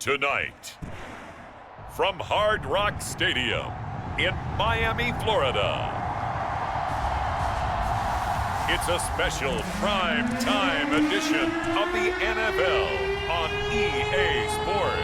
Tonight, from Hard Rock Stadium in Miami, Florida, it's a special prime time edition of the NFL on EA Sports.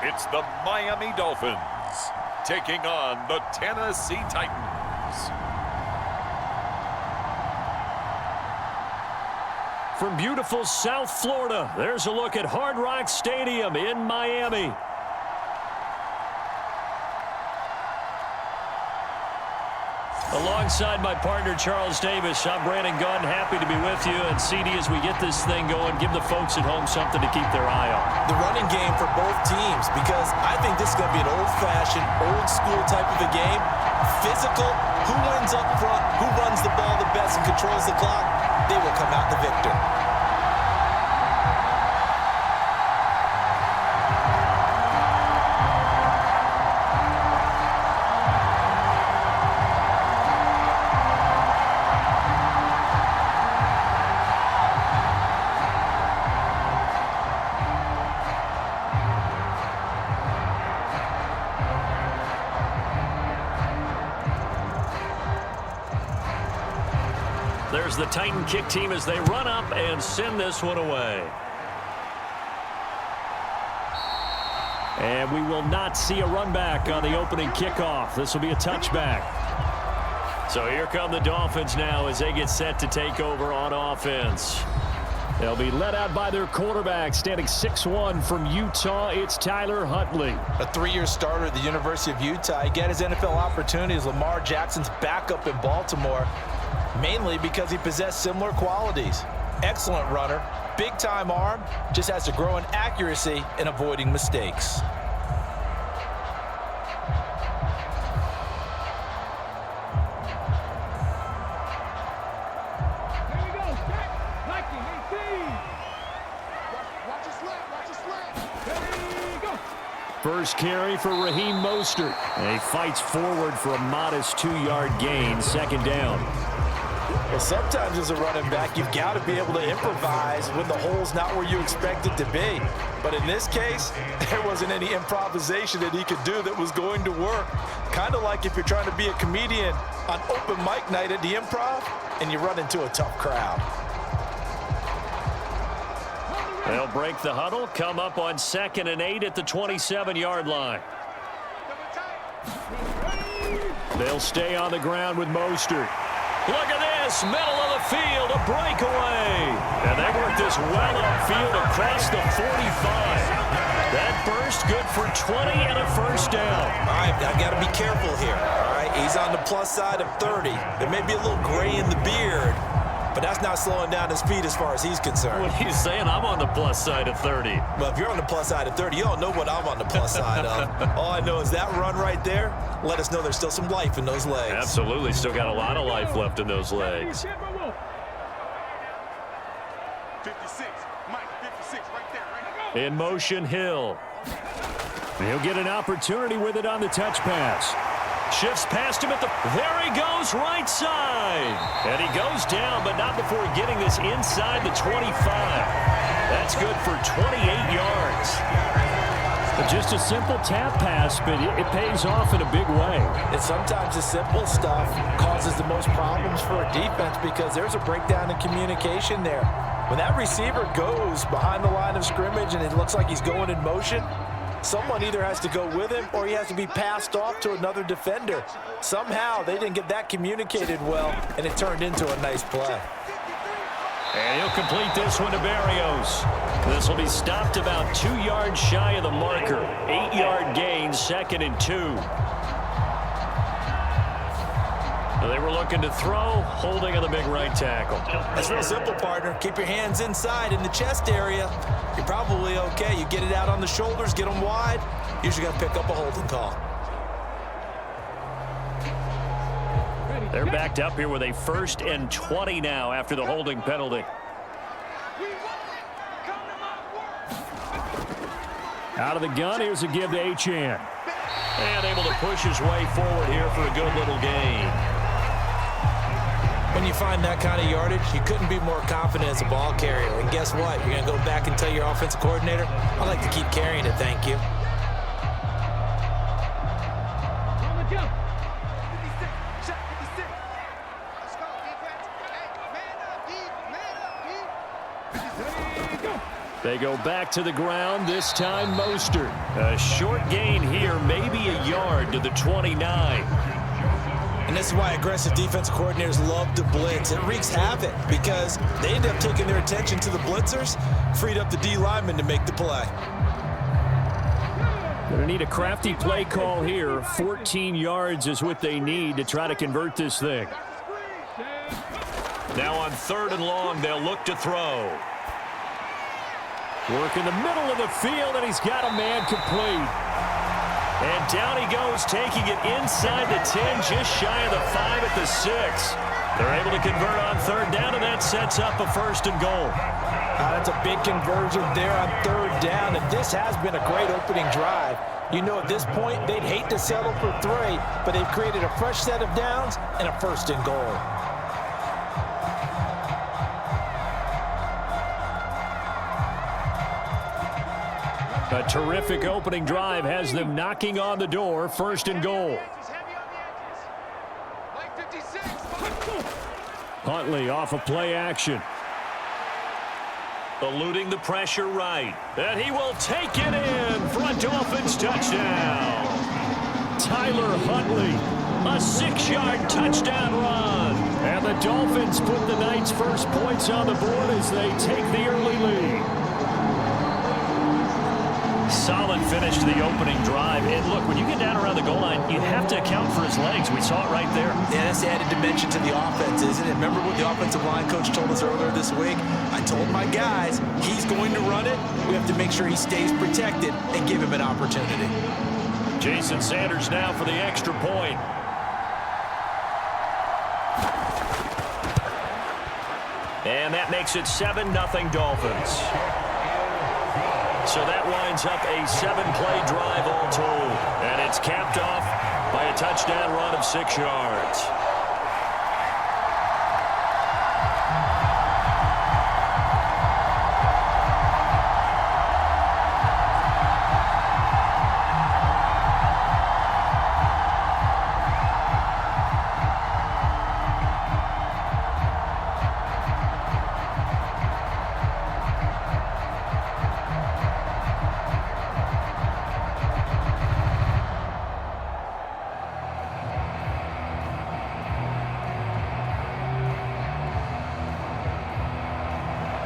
It's the Miami Dolphins taking on the Tennessee Titans. From beautiful South Florida, there's a look at Hard Rock Stadium in Miami. Alongside my partner, Charles Davis, I'm Brandon Gunn, happy to be with you. And CD, as we get this thing going, give the folks at home something to keep their eye on. The running game for both teams, because I think this is going to be an old-fashioned, old-school type of a game. Physical, who wins up front, who runs the ball the best and controls the clock, they will come out the victor. There's the Titan kick team as they run up and send this one away. And we will not see a run back on the opening kickoff. This will be a touchback. So here come the Dolphins now as they get set to take over on offense. They'll be led out by their quarterback, standing 6'1" from Utah. It's Tyler Huntley. A three-year starter at the University of Utah. He got his NFL opportunity as Lamar Jackson's backup in Baltimore, mainly because he possessed similar qualities. Excellent runner, big-time arm, just has to grow in accuracy and avoiding mistakes. First carry for Raheem Mostert. And he fights forward for a modest 2-yard gain, second down. Well, sometimes as a running back, you've got to be able to improvise when the hole's not where you expect it to be. But in this case, there wasn't any improvisation that he could do that was going to work. Kind of like if you're trying to be a comedian on open mic night at the Improv and you run into a tough crowd. They'll break the huddle, come up on 2nd and 8 at the 27-yard line. They'll stay on the ground with Mostert. Look at this, middle of the field, a breakaway. And they work this well upfield across the 45. That burst good for 20 and a first down. All right, I got to be careful here, all right? He's on the plus side of 30. There may be a little gray in the beard, but that's not slowing down his speed as far as he's concerned. What are you saying? I'm on the plus side of 30. Well, if you're on the plus side of 30, you don't know what I'm on the plus side of. All I know is that run right there, let us know there's still some life in those legs. Absolutely. Still got a lot of life left in those legs. 56. Mike, 56 right there. In motion, Hill. He'll get an opportunity with it on the touch pass. Shifts past him at the... There he goes, right side. And he goes down, but not before getting this inside the 25. That's good for 28 yards. Just a simple tap pass, but it pays off in a big way. And sometimes the simple stuff causes the most problems for a defense because there's a breakdown in communication there. When that receiver goes behind the line of scrimmage and it looks like he's going in motion, someone either has to go with him or he has to be passed off to another defender. Somehow they didn't get that communicated well, and it turned into a nice play. And he'll complete this one to Berrios. This will be stopped about 2 yards shy of the marker. 8-yard gain, 2nd and 2. They were looking to throw, holding on the big right tackle. That's real simple, partner. Keep your hands inside in the chest area. You're probably okay. You get it out on the shoulders, get them wide. Usually got to pick up a holding call. Ready. They're backed up here with a 1st and 20 now after the holding penalty. Out of the gun, here's a give to Achane. And able to push his way forward here for a good little gain. When you find that kind of yardage, you couldn't be more confident as a ball carrier. And guess what? You're going to go back and tell your offensive coordinator, I'd like to keep carrying it, thank you. They go back to the ground, this time Mostert. A short gain here, maybe a yard to the 29. And this is why aggressive defensive coordinators love to blitz. It wreaks havoc because they end up taking their attention to the blitzers, freed up the D lineman to make the play. Going to need a crafty play call here. 14 yards is what they need to try to convert this thing. Now on 3rd and long, they'll look to throw. Work in the middle of the field, and he's got a man complete. And down he goes, taking it inside the 10, just shy of the 5 at the 6. They're able to convert on 3rd down, and that sets up a 1st and goal. That's a big conversion there on 3rd down, and this has been a great opening drive. You know, at this point, they'd hate to settle for 3, but they've created a fresh set of downs and a 1st and goal. A terrific opening drive has them knocking on the door. 1st and goal. Huntley off of play action. Eluding the pressure right. And he will take it in for a Dolphins touchdown. Tyler Huntley, a 6-yard touchdown run. And the Dolphins put the night's first points on the board as they take the early lead. Solid finish to the opening drive. And look, when you get down around the goal line, you have to account for his legs. We saw it right there. Yeah, that's added dimension to the offense, isn't it? Remember what the offensive line coach told us earlier this week? I told my guys, he's going to run it. We have to make sure he stays protected and give him an opportunity. Jason Sanders now for the extra point. And that makes it 7-0 Dolphins. So that winds up a 7-play drive all told. And it's capped off by a touchdown run of 6 yards.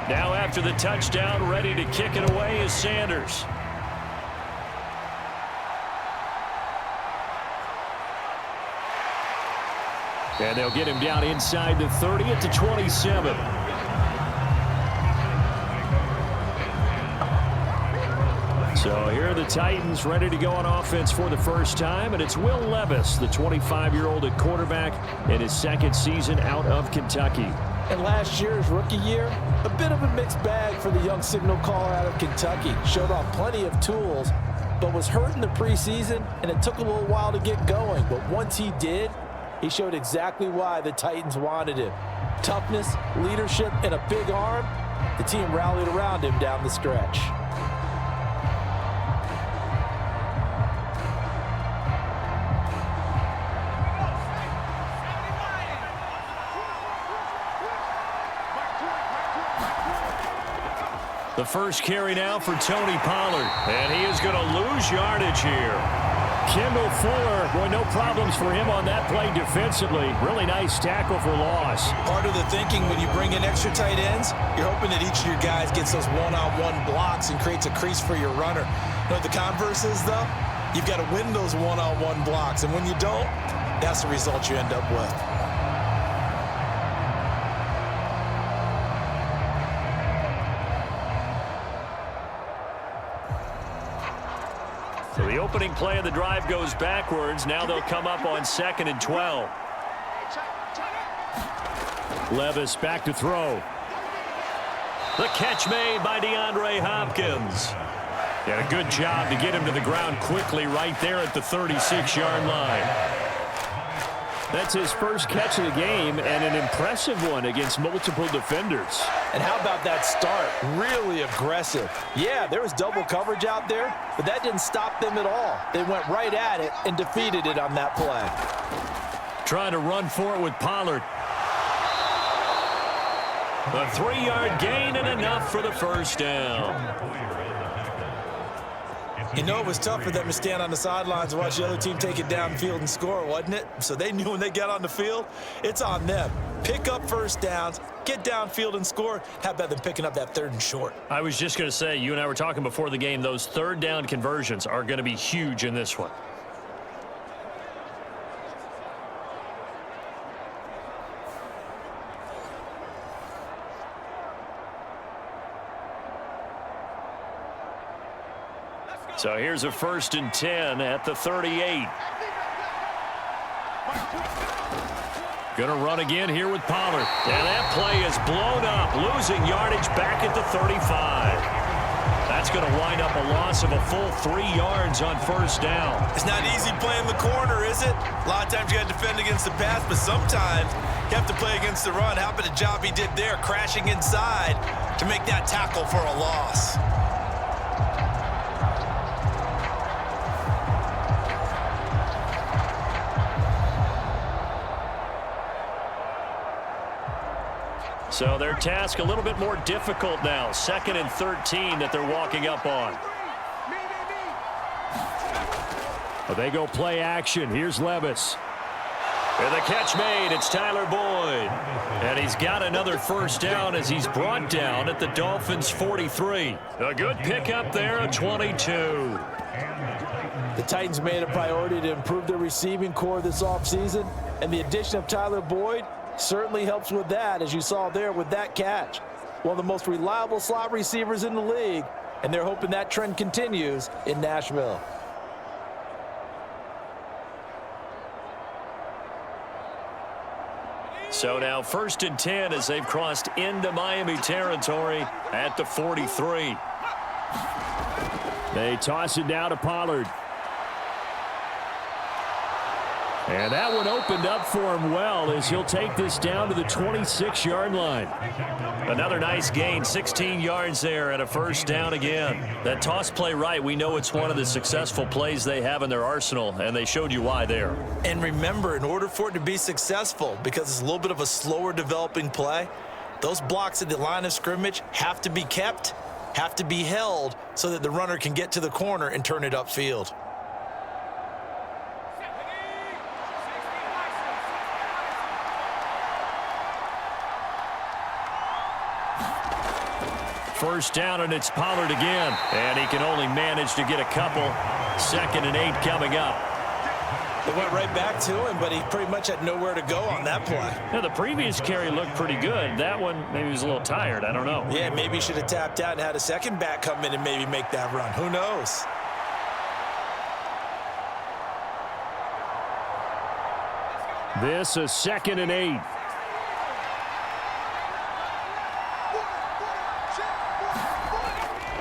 Now after the touchdown, ready to kick it away is Sanders. And they'll get him down inside the 30 at the 27. So here are the Titans ready to go on offense for the first time, and it's Will Levis, the 25-year-old at quarterback, in his 2nd season out of Kentucky. And last year's rookie year, a bit of a mixed bag for the young signal caller out of Kentucky. Showed off plenty of tools, but was hurt in the preseason, and it took a little while to get going. But once he did, he showed exactly why the Titans wanted him. Toughness, leadership, and a big arm. The team rallied around him down the stretch. The first carry now for Tony Pollard, and he is going to lose yardage here. Kendall Fuller, boy, no problems for him on that play defensively. Really nice tackle for loss. Part of the thinking when you bring in extra tight ends, you're hoping that each of your guys gets those one-on-one blocks and creates a crease for your runner. You know what the converse is, though? You've got to win those one-on-one blocks, and when you don't, that's the result you end up with. So the opening play of the drive goes backwards. Now they'll come up on 2nd and 12. Levis back to throw. The catch made by DeAndre Hopkins. And a good job to get him to the ground quickly right there at the 36-yard line. That's his first catch of the game and an impressive one against multiple defenders. And how about that start? Really aggressive. Yeah, there was double coverage out there, but that didn't stop them at all. They went right at it and defeated it on that play. Trying to run for it with Pollard. A 3-yard gain and enough for the first down. You know, it was tough for them to stand on the sidelines and watch the other team take it downfield and score, wasn't it? So they knew when they got on the field, it's on them. Pick up first downs, get downfield and score. How about them picking up that 3rd and short? I was just going to say, you and I were talking before the game, those 3rd down conversions are going to be huge in this one. So here's a 1st and 10 at the 38. Gonna run again here with Pollard. And that play is blown up, losing yardage back at the 35. That's gonna wind up a loss of a full 3 yards on 1st down. It's not easy playing the corner, is it? A lot of times you got to defend against the pass, but sometimes you have to play against the run. How about the job he did there, crashing inside to make that tackle for a loss? So their task a little bit more difficult now. 2nd and 13 that they're walking up on. Well, they go play action. Here's Levis. And the catch made. It's Tyler Boyd. And he's got another 1st down as he's brought down at the Dolphins' 43. A good pickup there, a 22. The Titans made a priority to improve their receiving core this offseason, and the addition of Tyler Boyd certainly helps with that, as you saw there with that catch. One of the most reliable slot receivers in the league, and they're hoping that trend continues in Nashville. So now 1st and 10 as they've crossed into Miami territory at the 43. They toss it down to Pollard. And that one opened up for him well as he'll take this down to the 26-yard line. Another nice gain, 16 yards there and a 1st down again. That toss play right, we know it's one of the successful plays they have in their arsenal, and they showed you why there. And remember, in order for it to be successful, because it's a little bit of a slower developing play, those blocks at the line of scrimmage have to be kept, have to be held, so that the runner can get to the corner and turn it upfield. First down, and it's Pollard again. And he can only manage to get a couple. 2nd and 8 coming up. They went right back to him, but he pretty much had nowhere to go on that play. Now, the previous carry looked pretty good. That one, maybe he was a little tired. I don't know. Yeah, maybe he should have tapped out and had a second back come in and maybe make that run. Who knows? This is 2nd and 8.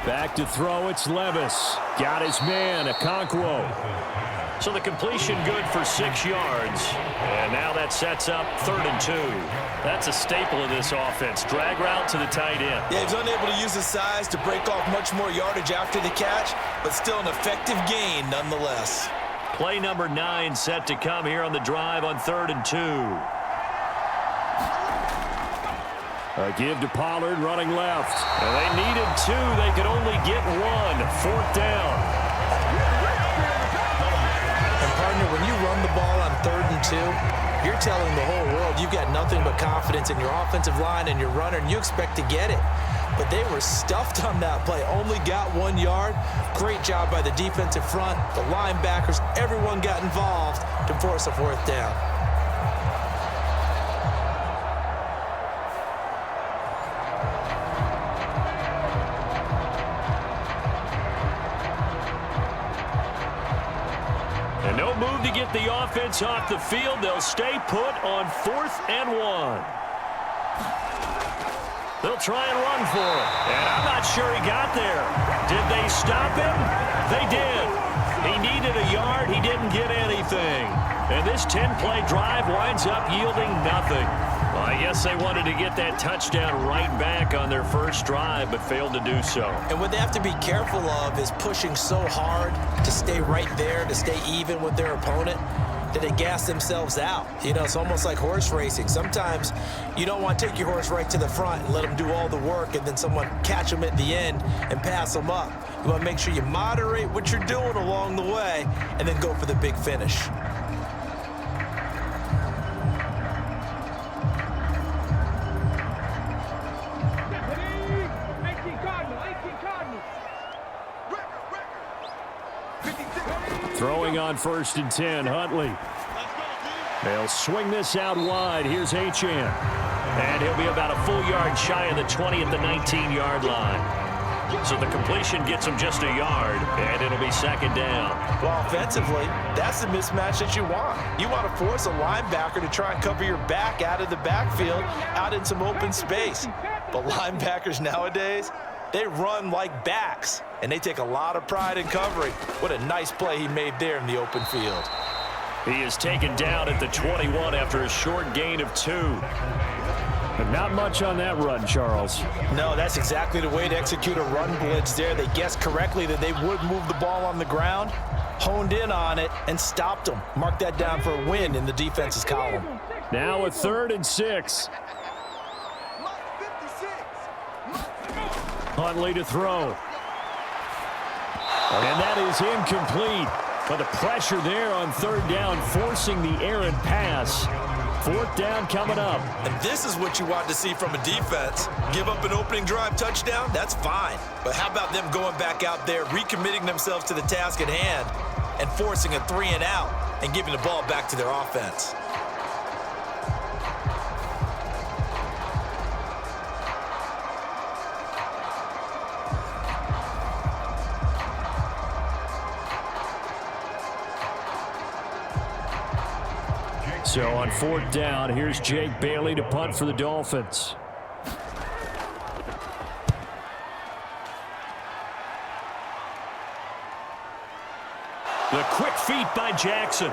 Back to throw, it's Levis. Got his man, Okonkwo. So the completion good for 6 yards. And now that sets up 3rd and 2. That's a staple of this offense. Drag route to the tight end. Yeah, he's unable to use his size to break off much more yardage after the catch, but still an effective gain nonetheless. Play number 9 set to come here on the drive on 3rd and 2. A give to Pollard running left. And they needed 2. They could only get 1. 4th down. And partner, when you run the ball on 3rd and 2, you're telling the whole world you've got nothing but confidence in your offensive line and your runner, and you expect to get it. But they were stuffed on that play. Only got 1 yard. Great job by the defensive front, the linebackers. Everyone got involved to force a 4th down. the offense off the field. They'll stay put on 4th and 1. They'll try and run for it. And I'm not sure he got there. Did they stop him? They did. He needed a yard. He didn't get anything. And this 10-play drive winds up yielding nothing. Well, I guess they wanted to get that touchdown right back on their first drive, but failed to do so. And what they have to be careful of is pushing so hard to stay right there, to stay even with their opponent, that they gas themselves out. You know, it's almost like horse racing. Sometimes you don't want to take your horse right to the front and let them do all the work and then someone catch them at the end and pass them up. You want to make sure you moderate what you're doing along the way and then go for the big finish. Throwing on 1st and 10, Huntley. They'll swing this out wide. Here's Achane. And he'll be about a full yard shy of the 20 at the 19-yard line. So the completion gets him just a yard, and it'll be 2nd down. Well, offensively, that's the mismatch that you want. You want to force a linebacker to try and cover your back out of the backfield, out in some open space. But linebackers nowadays, they run like backs, and they take a lot of pride in covering. What a nice play he made there in the open field. He is taken down at the 21 after a short gain of 2. But not much on that run, Charles. No, that's exactly the way to execute a run blitz there. They guessed correctly that they would move the ball on the ground, honed in on it, and stopped them. Mark that down for a win in the defense's column. Now a 3rd and 6. Huntley to throw. And that is incomplete. But the pressure there on 3rd down, forcing the errant pass. 4th down coming up. And this is what you want to see from a defense. Give up an opening drive touchdown, that's fine. But how about them going back out there, recommitting themselves to the task at hand, and forcing a 3 and out, and giving the ball back to their offense. So on 4th down, here's Jake Bailey to punt for the Dolphins. The quick feet by Jackson.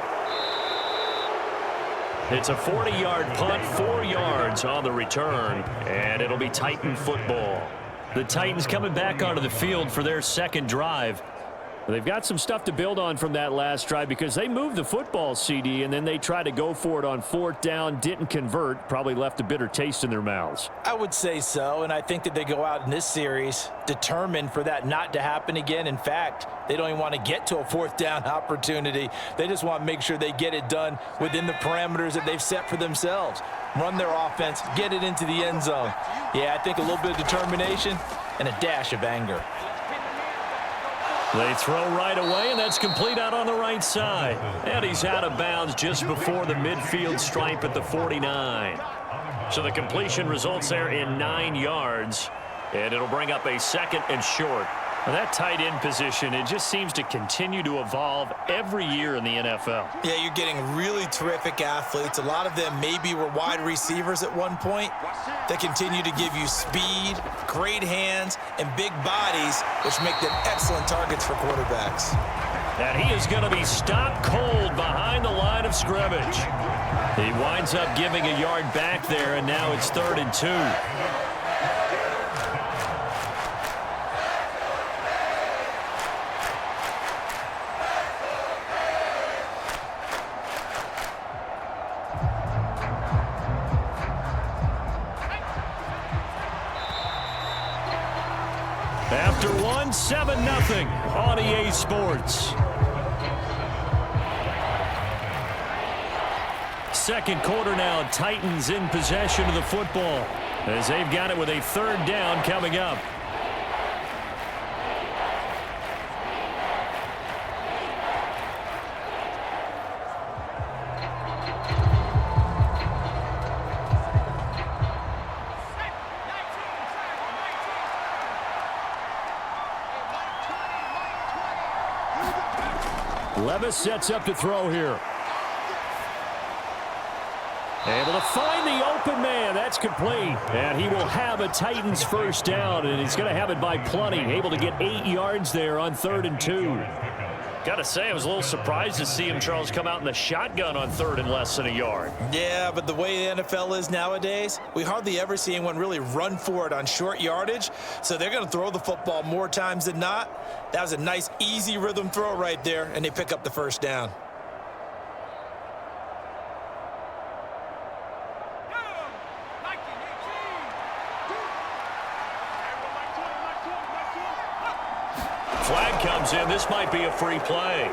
It's a 40-yard punt, 4 yards on the return, and it'll be Titan football. The Titans coming back onto the field for their 2nd drive. They've got some stuff to build on from that last drive because they moved the football, CD, and then they tried to go for it on 4th down, didn't convert, probably left a bitter taste in their mouths. I would say so, and I think that they go out in this series determined for that not to happen again. In fact, they don't even want to get to a 4th down opportunity. They just want to make sure they get it done within the parameters that they've set for themselves. Run their offense, get it into the end zone. Yeah, I think a little bit of determination and a dash of anger. They throw right away, and that's complete out on the right side. And he's out of bounds just before the midfield stripe at the 49. So the completion results there in 9 yards, and it'll bring up a 2nd and short. Well, that tight end position, it just seems to continue to evolve every year in the NFL. Yeah, you're getting really terrific athletes. A lot of them maybe were wide receivers at one point. They continue to give you speed, great hands, and big bodies, which make them excellent targets for quarterbacks. And he is going to be stopped cold behind the line of scrimmage. He winds up giving a yard back there, and now it's 3rd and 2. After 7-0 on EA Sports. 2nd quarter now, Titans in possession of the football as they've got it with a 3rd down coming up. Levis sets up to throw here. Able to find the open man. That's complete. And he will have a Titans first down, and he's going to have it by plenty. Able to get 8 yards there on 3rd and 2. Got to say, I was a little surprised to see him, Charles, come out in the shotgun on 3rd and less than a yard. Yeah, but the way the NFL is nowadays, we hardly ever see anyone really run for it on short yardage. So they're going to throw the football more times than not. That was a nice, easy rhythm throw right there, and they pick up the first down. Flag comes in. This might be a free play.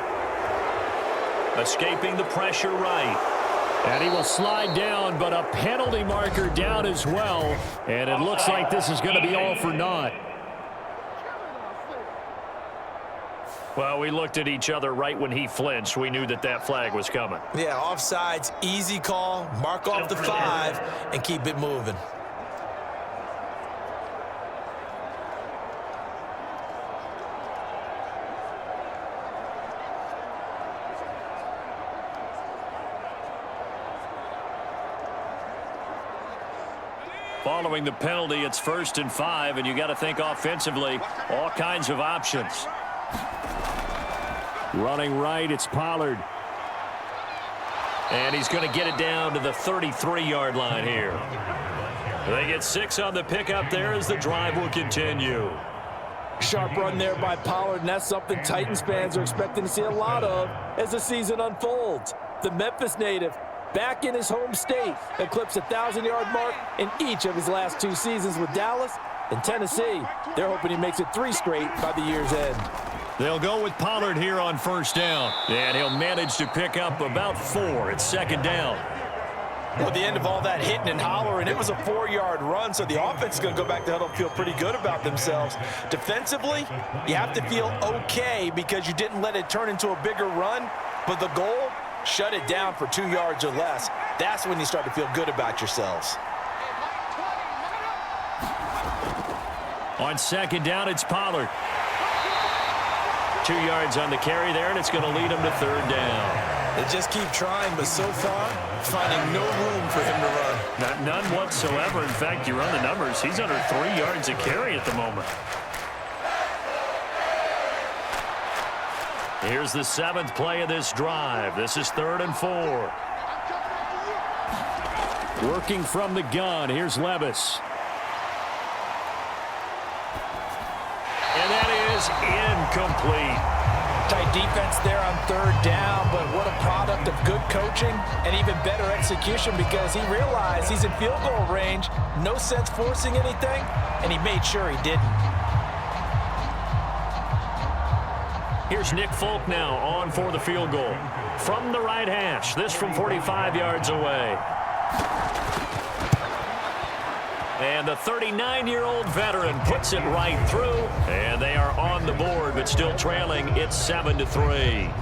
Escaping the pressure right. And he will slide down, but a penalty marker down as well. And it looks like this is going to be all for naught. Well, we looked at each other right when he flinched. We knew that that flag was coming. Yeah, offsides, easy call. Mark off the 5 and keep it moving. Following the penalty, it's 1st and 5, and you got to think offensively, all kinds of options. Running right, it's Pollard. And he's going to get it down to the 33-yard line here. They get 6 on the pickup there as the drive will continue. Sharp run there by Pollard, and that's something Titans fans are expecting to see a lot of as the season unfolds. The Memphis native, back in his home state, eclipsed 1,000-yard mark in each of his last 2 seasons with Dallas and Tennessee. They're hoping he makes it 3 straight by the year's end. They'll go with Pollard here on 1st down. And he'll manage to pick up about 4. It's 2nd down. Well, at the end of all that hitting and hollering, it was a 4-yard run, so the offense is going to go back to huddle and feel pretty good about themselves. Defensively, you have to feel okay because you didn't let it turn into a bigger run, but the goal, shut it down for 2 yards or less. That's when you start to feel good about yourselves. On 2nd down, it's Pollard. 2 yards on the carry there, and it's going to lead him to 3rd down. They just keep trying, but so far, finding no room for him to run. None whatsoever. In fact, you run the numbers. He's under 3 yards a carry at the moment. Here's the 7th play of this drive. This is 3rd and 4. Working from the gun. Here's Levis. And that is incomplete. Tight defense there on 3rd down, but what a product of good coaching and even better execution because he realized he's in field goal range. No sense forcing anything, and he made sure he didn't. Here's Nick Folk now on for the field goal. From the right hash, this from 45 yards away. And the 39-year-old veteran puts it right through, and they are on the board, but still trailing. It's 7-3.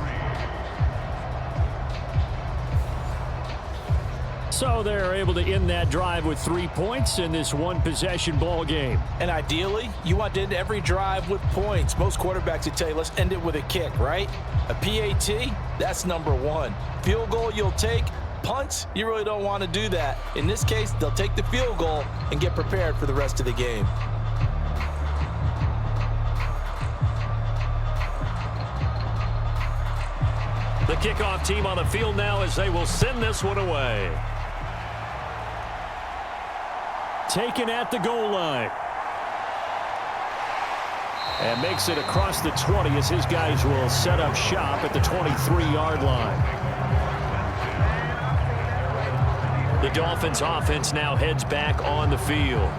So they're able to end that drive with 3 points in this one-possession ball game. And ideally, you want to end every drive with points. Most quarterbacks would tell you, let's end it with a kick, right? A PAT, that's number 1. Field goal you'll take. Punts, you really don't want to do that. In this case, they'll take the field goal and get prepared for the rest of the game. The kickoff team on the field now as they will send this one away. Taken at the goal line. And makes it across the 20 as his guys will set up shop at the 23-yard line. The Dolphins offense now heads back on the field.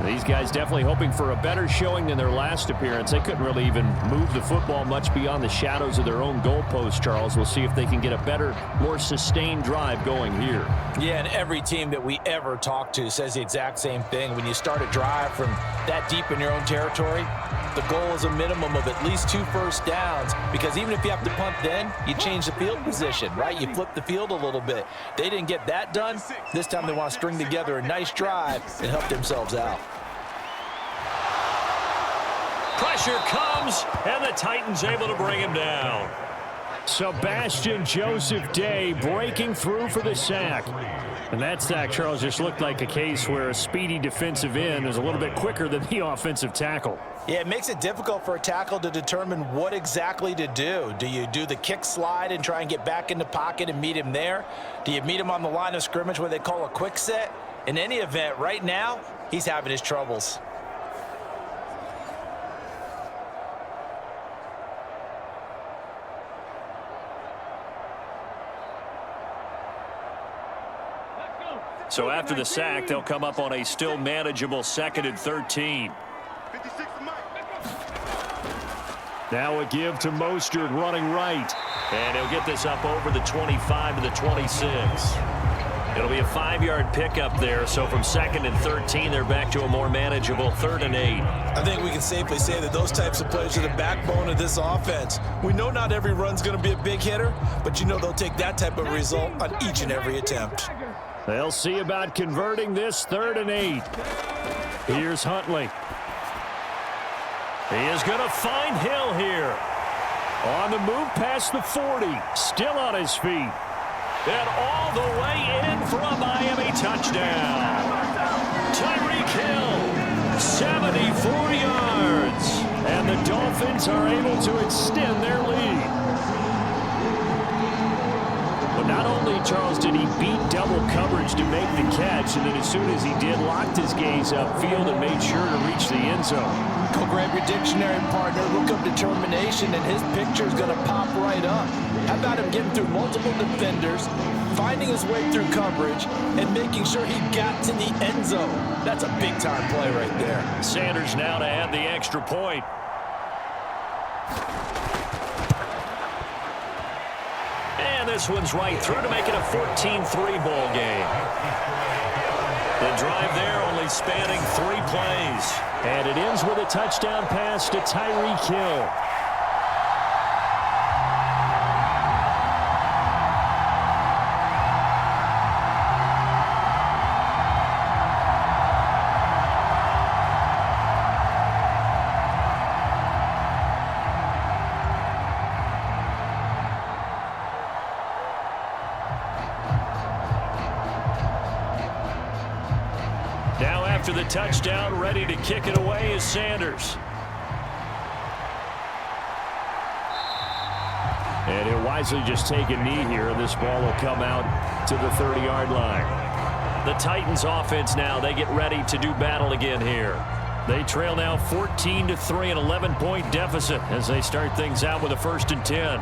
These guys definitely hoping for a better showing than their last appearance. They couldn't really even move the football much beyond the shadows of their own goalpost, Charles. We'll see if they can get a better, more sustained drive going here. Yeah, and every team that we ever talk to says the exact same thing. When you start a drive from that deep in your own territory, the goal is a minimum of at least 2 first downs, because even if you have to punt then, you change the field position, right? You flip the field a little bit. They didn't get that done. This time they want to string together a nice drive and help themselves out. Pressure comes, and the Titans able to bring him down. Sebastian Joseph Day breaking through for the sack. And that sack, Charles, just looked like a case where a speedy defensive end is a little bit quicker than the offensive tackle. Yeah, it makes it difficult for a tackle to determine what exactly to do. Do you do the kick slide and try and get back in the pocket and meet him there? Do you meet him on the line of scrimmage where they call a quick set? In any event, right now, he's having his troubles. So after the sack, they'll come up on a still manageable 2nd and 13. 56 to Mike. Now a give to Mostert running right. And he'll get this up over the 25 to the 26. It'll be a 5-yard pickup there. So from 2nd and 13, they're back to a more manageable 3rd and 8. I think we can safely say that those types of plays are the backbone of this offense. We know not every run's going to be a big hitter, but you know they'll take that type of result on each and every attempt. They'll see about converting this 3rd and 8. Here's Huntley. He is going to find Hill here. On the move past the 40. Still on his feet. And all the way in for a Miami touchdown. Tyreek Hill, 74 yards. And the Dolphins are able to extend their lead. But not only, Charles, did he beat double coverage to make the catch, and then as soon as he did, locked his gaze upfield and made sure to reach the end zone. Go grab your dictionary, partner. Look up determination, and his picture is going to pop right up. How about him getting through multiple defenders, finding his way through coverage, and making sure he got to the end zone? That's a big-time play right there. Sanders now to add the extra point. And this one's right through to make it a 14-3 ball game. The drive there only spanning 3 plays. And it ends with a touchdown pass to Tyreek Hill. Now after the touchdown, ready to kick it away is Sanders. And he'll wisely just take a knee here, and this ball will come out to the 30-yard line. The Titans offense now, they get ready to do battle again here. They trail now 14-3, an 11-point deficit as they start things out with a 1st and 10.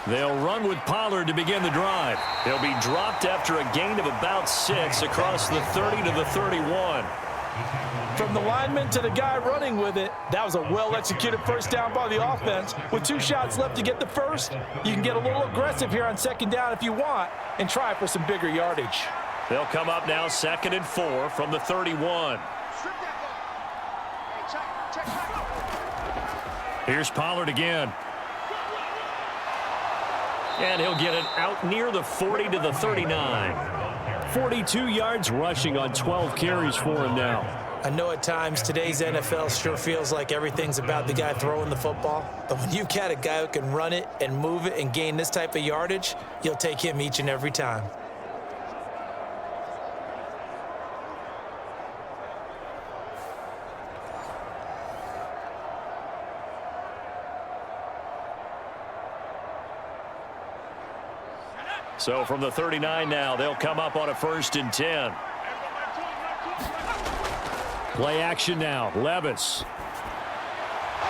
They'll run with Pollard to begin the drive. He'll be dropped after a gain of about 6 across the 30 to the 31. From the lineman to the guy running with it, that was a well-executed first down by the offense. With 2 shots left to get the first, you can get a little aggressive here on 2nd down if you want and try for some bigger yardage. They'll come up now 2nd and 4 from the 31. Here's Pollard again. And he'll get it out near the 40 to the 39. 42 yards rushing on 12 carries for him now. I know at times today's NFL sure feels like everything's about the guy throwing the football. But when you've got a guy who can run it and move it and gain this type of yardage, you'll take him each and every time. So from the 39 now, they'll come up on a 1st and 10. Play action now. Levis.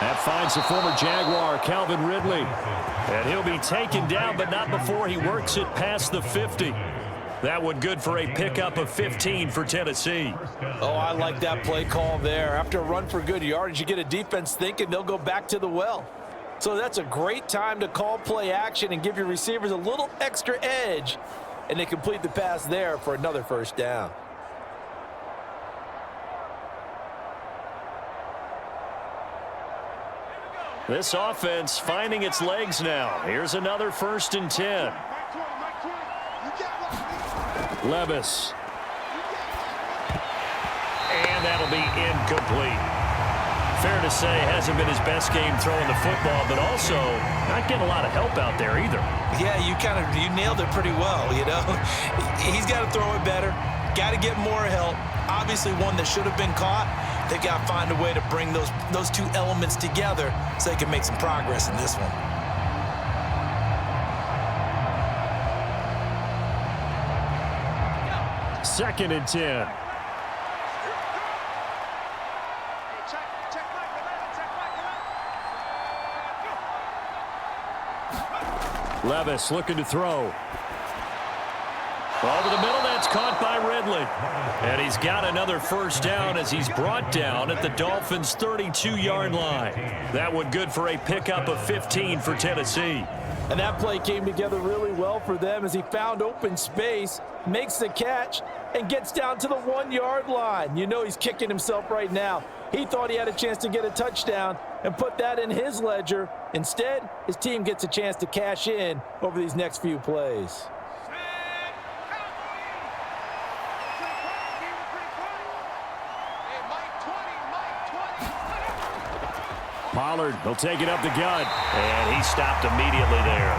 That finds the former Jaguar, Calvin Ridley. And he'll be taken down, but not before he works it past the 50. That one good for a pickup of 15 for Tennessee. Oh, I like that play call there. After a run for good yardage, you get a defense thinking they'll go back to the well. So that's a great time to call play action and give your receivers a little extra edge. And they complete the pass there for another 1st down. This offense finding its legs now. Here's another 1st and 10. Levis. And that'll be incomplete. Fair to say, hasn't been his best game throwing the football, but also not getting a lot of help out there either. Yeah, you nailed it pretty well, you know. He's got to throw it better. Got to get more help. Obviously one that should have been caught. They've got to find a way to bring those two elements together so they can make some progress in this one. 2nd and 10. Levis looking to throw. Over the middle, that's caught by Ridley. And he's got another 1st down as he's brought down at the Dolphins' 32-yard line. That one good for a pickup of 15 for Tennessee. And that play came together really well for them as he found open space, makes the catch, and gets down to the 1-yard line. You know he's kicking himself right now. He thought he had a chance to get a touchdown and put that in his ledger. Instead, his team gets a chance to cash in over these next few plays. Pollard, he'll take it up the gut. And he stopped immediately there.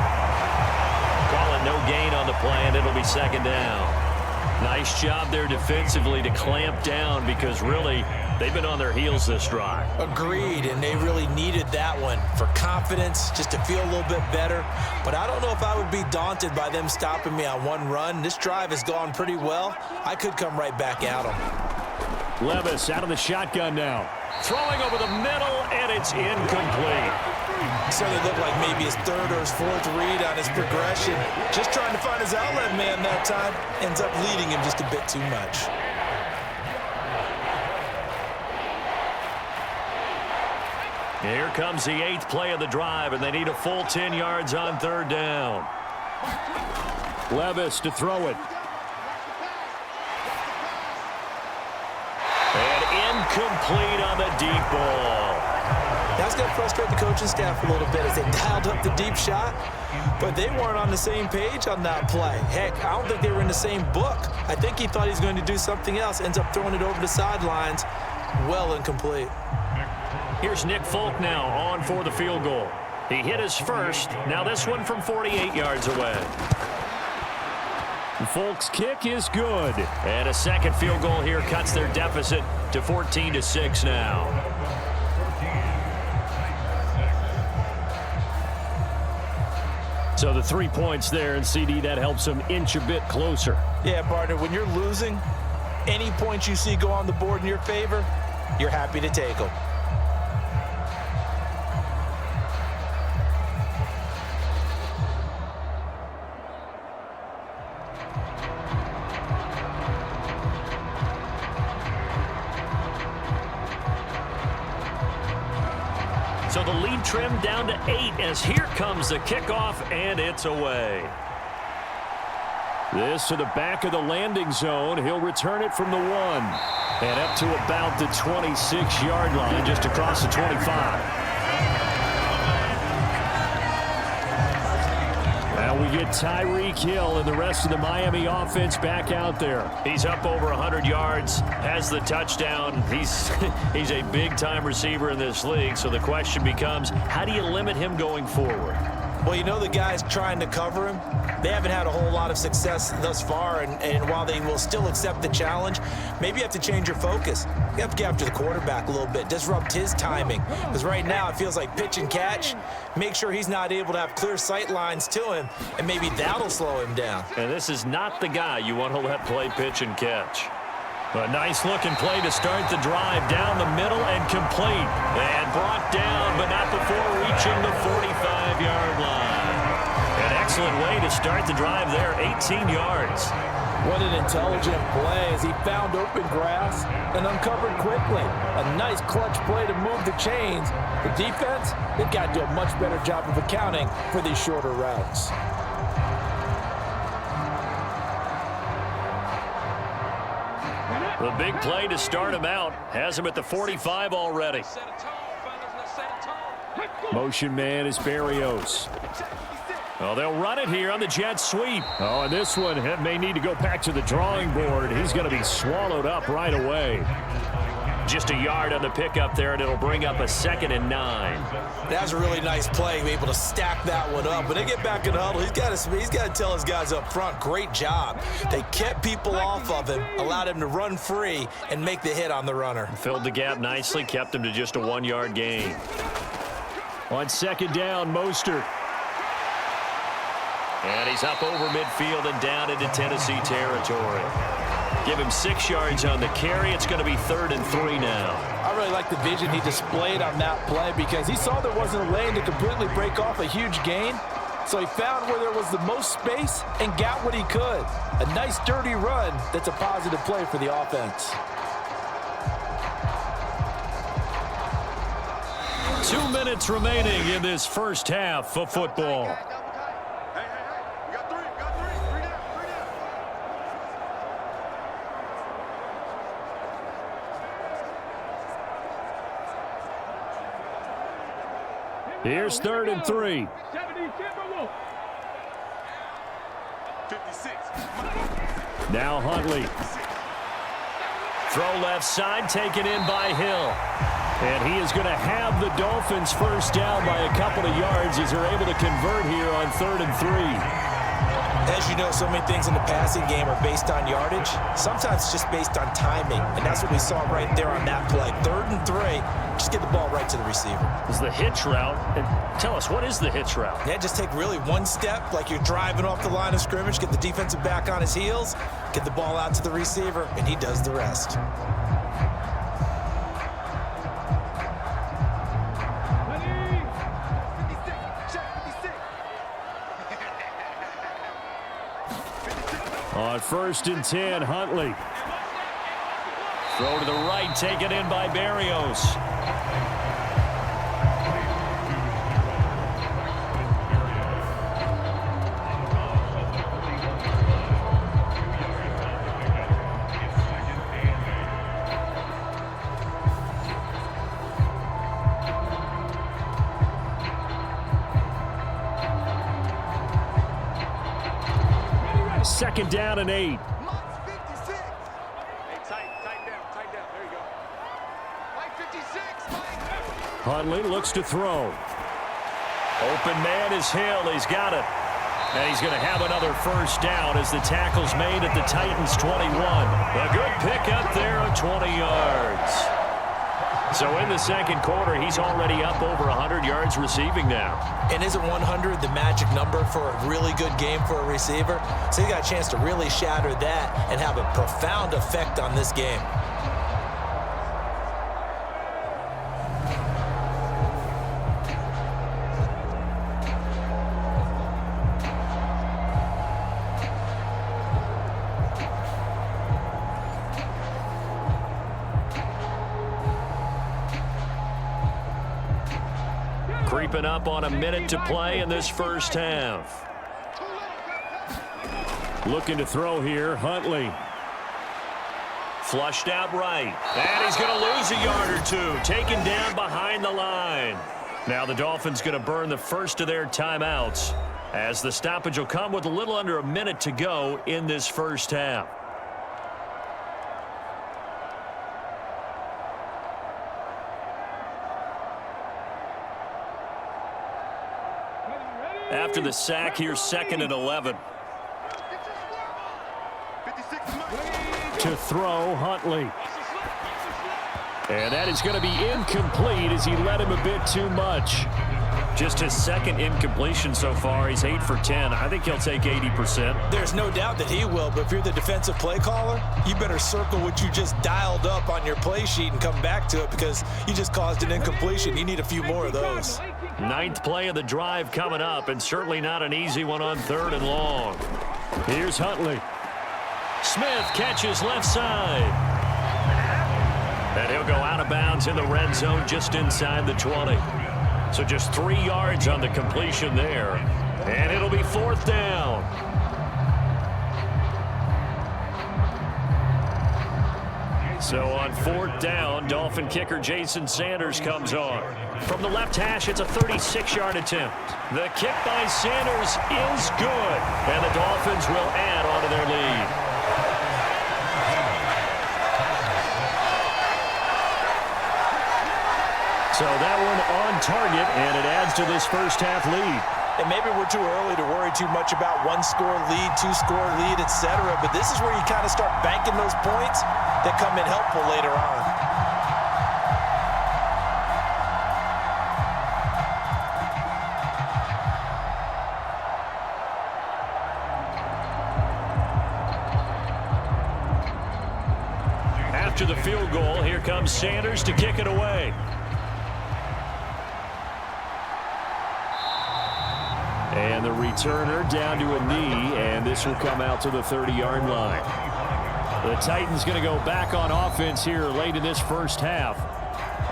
Calling no gain on the play, and it'll be 2nd down. Nice job there defensively to clamp down because really they've been on their heels this drive. Agreed, and they really needed that one for confidence, just to feel a little bit better. But I don't know if I would be daunted by them stopping me on one run. This drive has gone pretty well. I could come right back at them. Levis out of the shotgun now. Throwing over the middle, and it's incomplete. Certainly looked like maybe his 3rd or his 4th read on his progression. Just trying to find his outlet man that time. Ends up leading him just a bit too much. Here comes the 8th play of the drive, and they need a full 10 yards on 3rd down. Levis to throw it. And incomplete on the deep ball. That's going to frustrate the coaching staff a little bit as they dialed up the deep shot, but they weren't on the same page on that play. Heck, I don't think they were in the same book. I think he thought he was going to do something else, ends up throwing it over the sidelines. Well incomplete. Here's Nick Folk now on for the field goal. He hit his first. Now this one from 48 yards away. Folk's kick is good. And a second field goal here cuts their deficit to 14-6 now. So the 3 points there, and CD, that helps them inch a bit closer. Yeah, partner, when you're losing, any points you see go on the board in your favor, you're happy to take them. So the lead trimmed down to 8 as here comes the kickoff, and it's away. This to the back of the landing zone. He'll return it from the 1. And up to about the 26-yard line, just across the 25. Now we get Tyreek Hill and the rest of the Miami offense back out there. He's up over 100 yards, has the touchdown. He's a big-time receiver in this league, so the question becomes, how do you limit him going forward? Well, you know the guys trying to cover him, they haven't had a whole lot of success thus far, and while they will still accept the challenge, maybe you have to change your focus. You have to get after the quarterback a little bit, disrupt his timing, because right now it feels like pitch and catch. Make sure he's not able to have clear sight lines to him, and maybe that'll slow him down. And this is not the guy you want to let play pitch and catch. A nice-looking play to start the drive down the middle and complete. And brought down, but not before reaching the 45-yard line. An excellent way to start the drive there, 18 yards. What an intelligent play as he found open grass and uncovered quickly. A nice clutch play to move the chains. The defense, they've got to do a much better job of accounting for these shorter routes. The big play to start him out has him at the 45 already. Motion man is Berrios. Oh, they'll run it here on the jet sweep. Oh, and this one may need to go back to the drawing board. He's going to be swallowed up right away. Just a yard on the pickup there, and it'll bring up a 2nd and 9. That's a really nice play, able to stack that one up. When they get back in the huddle, he's got to tell his guys up front, great job. They kept people off of him, allowed him to run free, and make the hit on the runner. Filled the gap nicely, kept him to just a 1-yard gain. On 2nd down, Mostert. And he's up over midfield and down into Tennessee territory. Give him 6 yards on the carry. It's going to be 3rd and 3 now. I really like the vision he displayed on that play because he saw there wasn't a lane to completely break off a huge gain. So he found where there was the most space and got what he could. A nice, dirty run that's a positive play for the offense. 2 minutes remaining in this first half of football. Here's 3rd and 3. 56. Now Huntley. Throw left side, taken in by Hill. And he is going to have the Dolphins first down by a couple of yards as they're able to convert here on 3rd and 3. As you know, so many things in the passing game are based on yardage. Sometimes it's just based on timing, and that's what we saw right there on that play. 3rd and 3, just get the ball right to the receiver. This is the hitch route. And tell us, what is the hitch route? Yeah, just take really one step like you're driving off the line of scrimmage, get the defensive back on his heels, get the ball out to the receiver, and he does the rest. On 1st and 10, Huntley. Throw to the right, taken in by Berrios. Second down and 8. Huntley looks to throw. Open man is Hill. He's got it. And he's going to have another first down as the tackle's made at the Titans' 21. A good pickup there of 20 yards. So in the second quarter, he's already up over 100 yards receiving now. And isn't 100 the magic number for a really good game for a receiver? So he got a chance to really shatter that and have a profound effect on this game. Creeping up on a minute to play in this first half. Looking to throw here, Huntley. Flushed out right. And he's going to lose a yard or two. Taken down behind the line. Now the Dolphins going to burn the first of their timeouts as the stoppage will come with a little under a minute to go in this first half. After the sack, here's 2nd and 11. To throw, Huntley. And that is going to be incomplete as he led him a bit too much. Just his 2nd incompletion so far. He's 8 for 10. I think he'll take 80%. There's no doubt that he will, but if you're the defensive play caller, you better circle what you just dialed up on your play sheet and come back to it because you just caused an incompletion. You need a few more of those. 9th play of the drive coming up, and certainly not an easy one on 3rd and long. Here's Huntley. Smith catches left side. And he'll go out of bounds in the red zone just inside the 20. So just 3 yards on the completion there. And it'll be 4th down. So on 4th down, Dolphin kicker Jason Sanders comes on. From the left hash, it's a 36-yard attempt. The kick by Sanders is good, and the Dolphins will add on to their lead. So that one on target, and it adds to this first half lead. And maybe we're too early to worry too much about one-score lead, two-score lead, etc. But this is where you kind of start banking those points that come in helpful later on. After the field goal, here comes Sanders to kick it away. And the returner down to a knee, and this will come out to the 30-yard line. The Titans going to go back on offense here late in this first half.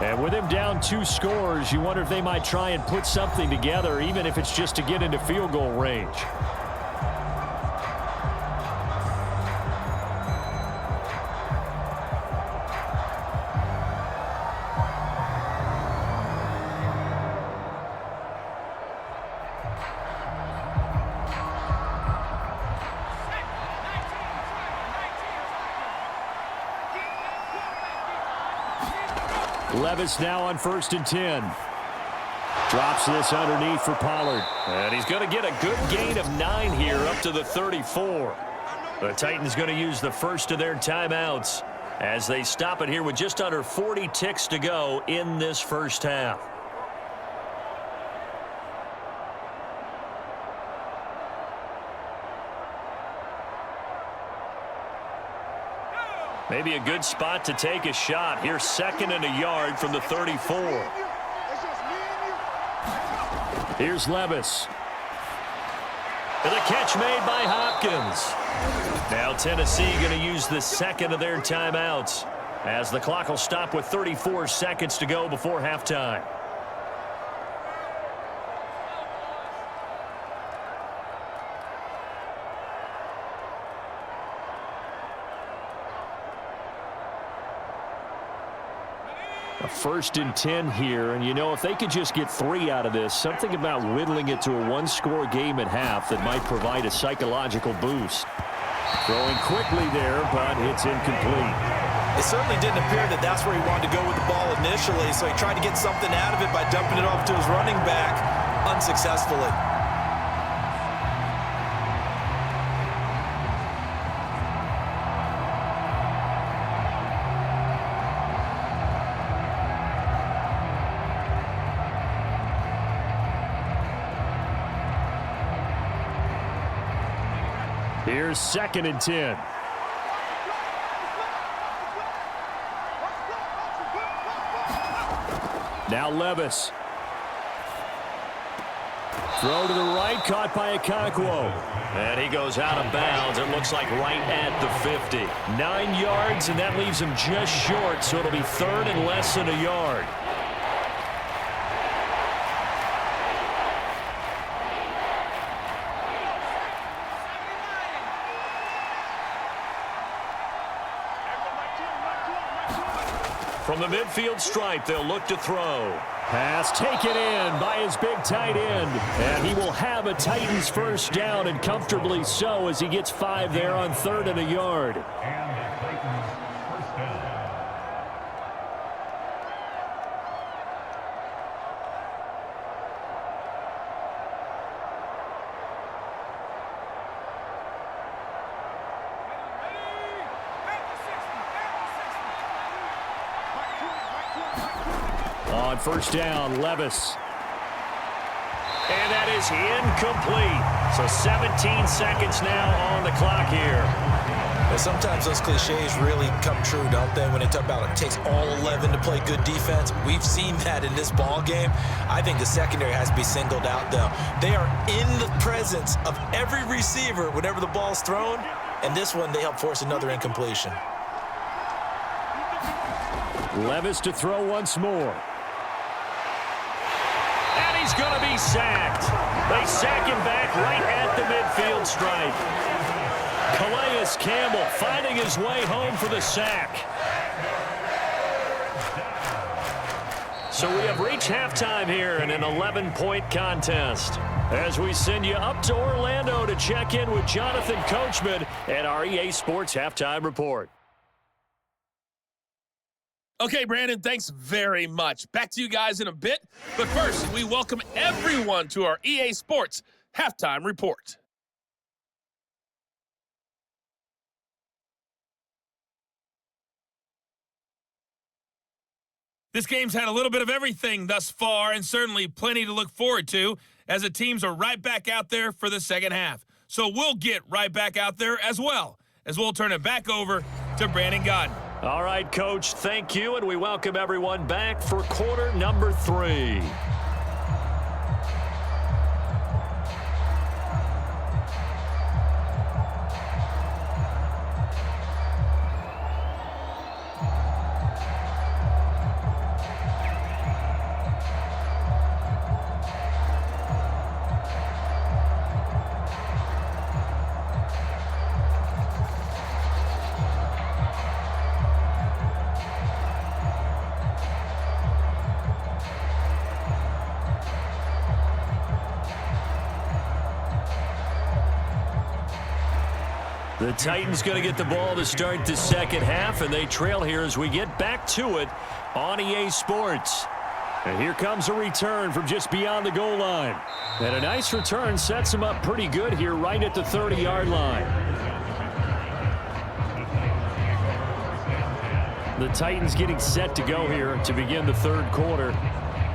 And with him down 2 scores, you wonder if they might try and put something together, even if it's just to get into field goal range. Levis now on 1st and 10. Drops this underneath for Pollard. And he's going to get a good gain of 9 here up to the 34. The Titans going to use the first of their timeouts as they stop it here with just under 40 ticks to go in this first half. Maybe a good spot to take a shot. Here's 2nd and a yard from the 34. Here's Levis. And the catch made by Hopkins. Now Tennessee going to use the 2nd of their timeouts as the clock will stop with 34 seconds to go before halftime. A 1st and 10 here, and you know, if they could just get 3 out of this, something about whittling it to a 1-score game at half that might provide a psychological boost. Throwing quickly there, but it's incomplete. It certainly didn't appear that that's where he wanted to go with the ball initially, so he tried to get something out of it by dumping it off to his running back unsuccessfully. Here's 2nd and 10. Now Levis. Throw to the right, caught by Okonkwo. And he goes out of bounds. It looks like right at the 50. 9 yards, and that leaves him just short, so it'll be 3rd and less than a yard. From the midfield stripe, they'll look to throw. Pass taken in by his big tight end. And he will have a Titans first down, and comfortably so, as he gets 5 there on 3rd and a yard. On 1st down, Levis. And that is incomplete. So 17 seconds now on the clock here. Well, sometimes those cliches really come true, don't they, when they talk about it takes all 11 to play good defense. We've seen that in this ball game. I think the secondary has to be singled out, though. They are in the presence of every receiver whenever the ball's thrown, and this one they help force another incompletion. Levis to throw once more. And he's going to be sacked. They sack him back right at the midfield stripe. Calais Campbell finding his way home for the sack. So we have reached halftime here in an 11-point contest. As we send you up to Orlando to check in with Jonathan Coachman and our EA Sports Halftime Report. Okay, Brandon, thanks very much. Back to you guys in a bit. But first, we welcome everyone to our EA Sports Halftime Report. This game's had a little bit of everything thus far, and certainly plenty to look forward to, as the teams are right back out there for the second half. So we'll get right back out there as well, as we'll turn it back over to Brandon Godden. All right, Coach, thank you, and we welcome everyone back for quarter number 3. The Titans going to get the ball to start the second half, and they trail here as we get back to it on EA Sports. And here comes a return from just beyond the goal line. And a nice return sets them up pretty good here right at the 30-yard line. The Titans getting set to go here to begin the third quarter.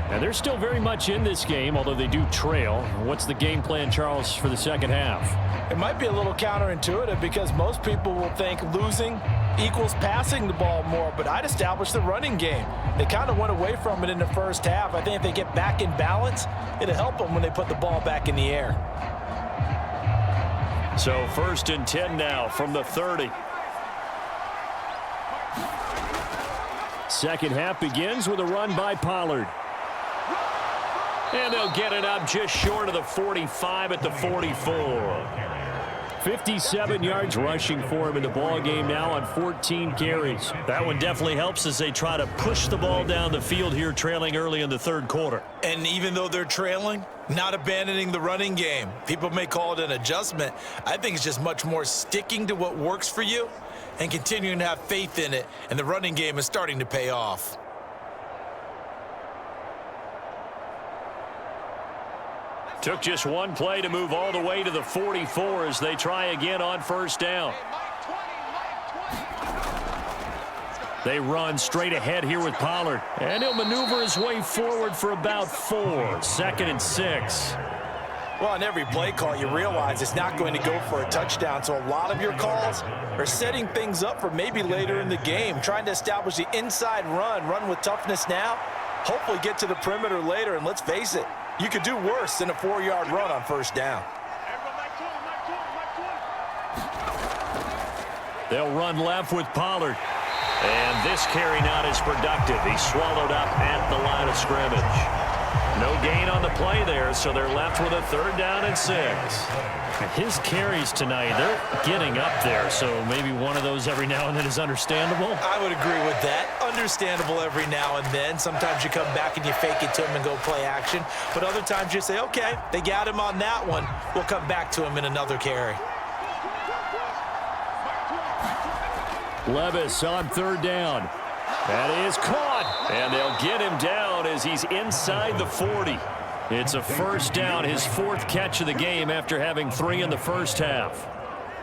And they're still very much in this game, although they do trail. What's the game plan, Charles, for the second half? It might be a little counterintuitive because most people will think losing equals passing the ball more, but I'd establish the running game. They kind of went away from it in the first half. I think if they get back in balance, it'll help them when they put the ball back in the air. So 1st and 10 now from the 30. Second half begins with a run by Pollard. And they'll get it up just short of the 45 at the 44. 57 yards rushing for him in the ball game now on 14 carries. That one definitely helps as they try to push the ball down the field here, trailing early in the third quarter. And even though they're trailing, not abandoning the running game. People may call it an adjustment. I think it's just much more sticking to what works for you and continuing to have faith in it. And the running game is starting to pay off. Took just one play to move all the way to the 44 as they try again on first down. They run straight ahead here with Pollard. And he'll maneuver his way forward for about 4. 2nd and 6. Well, on every play call, you realize it's not going to go for a touchdown. So a lot of your calls are setting things up for maybe later in the game, trying to establish the inside run with toughness now, hopefully get to the perimeter later. And let's face it, you could do worse than a 4-yard run on first down. They'll run left with Pollard. And this carry not as productive. He's swallowed up at the line of scrimmage. No gain on the play there, so they're left with a 3rd down and 6. His carries tonight, they're getting up there, so maybe one of those every now and then is understandable. I would agree with that. Understandable every now and then. Sometimes you come back and you fake it to him and go play action. But other times you say, okay, they got him on that one. We'll come back to him in another carry. Levis on 3rd down. That is caught. And they'll get him down as he's inside the 40. It's a first down, his 4th catch of the game after having 3 in the first half.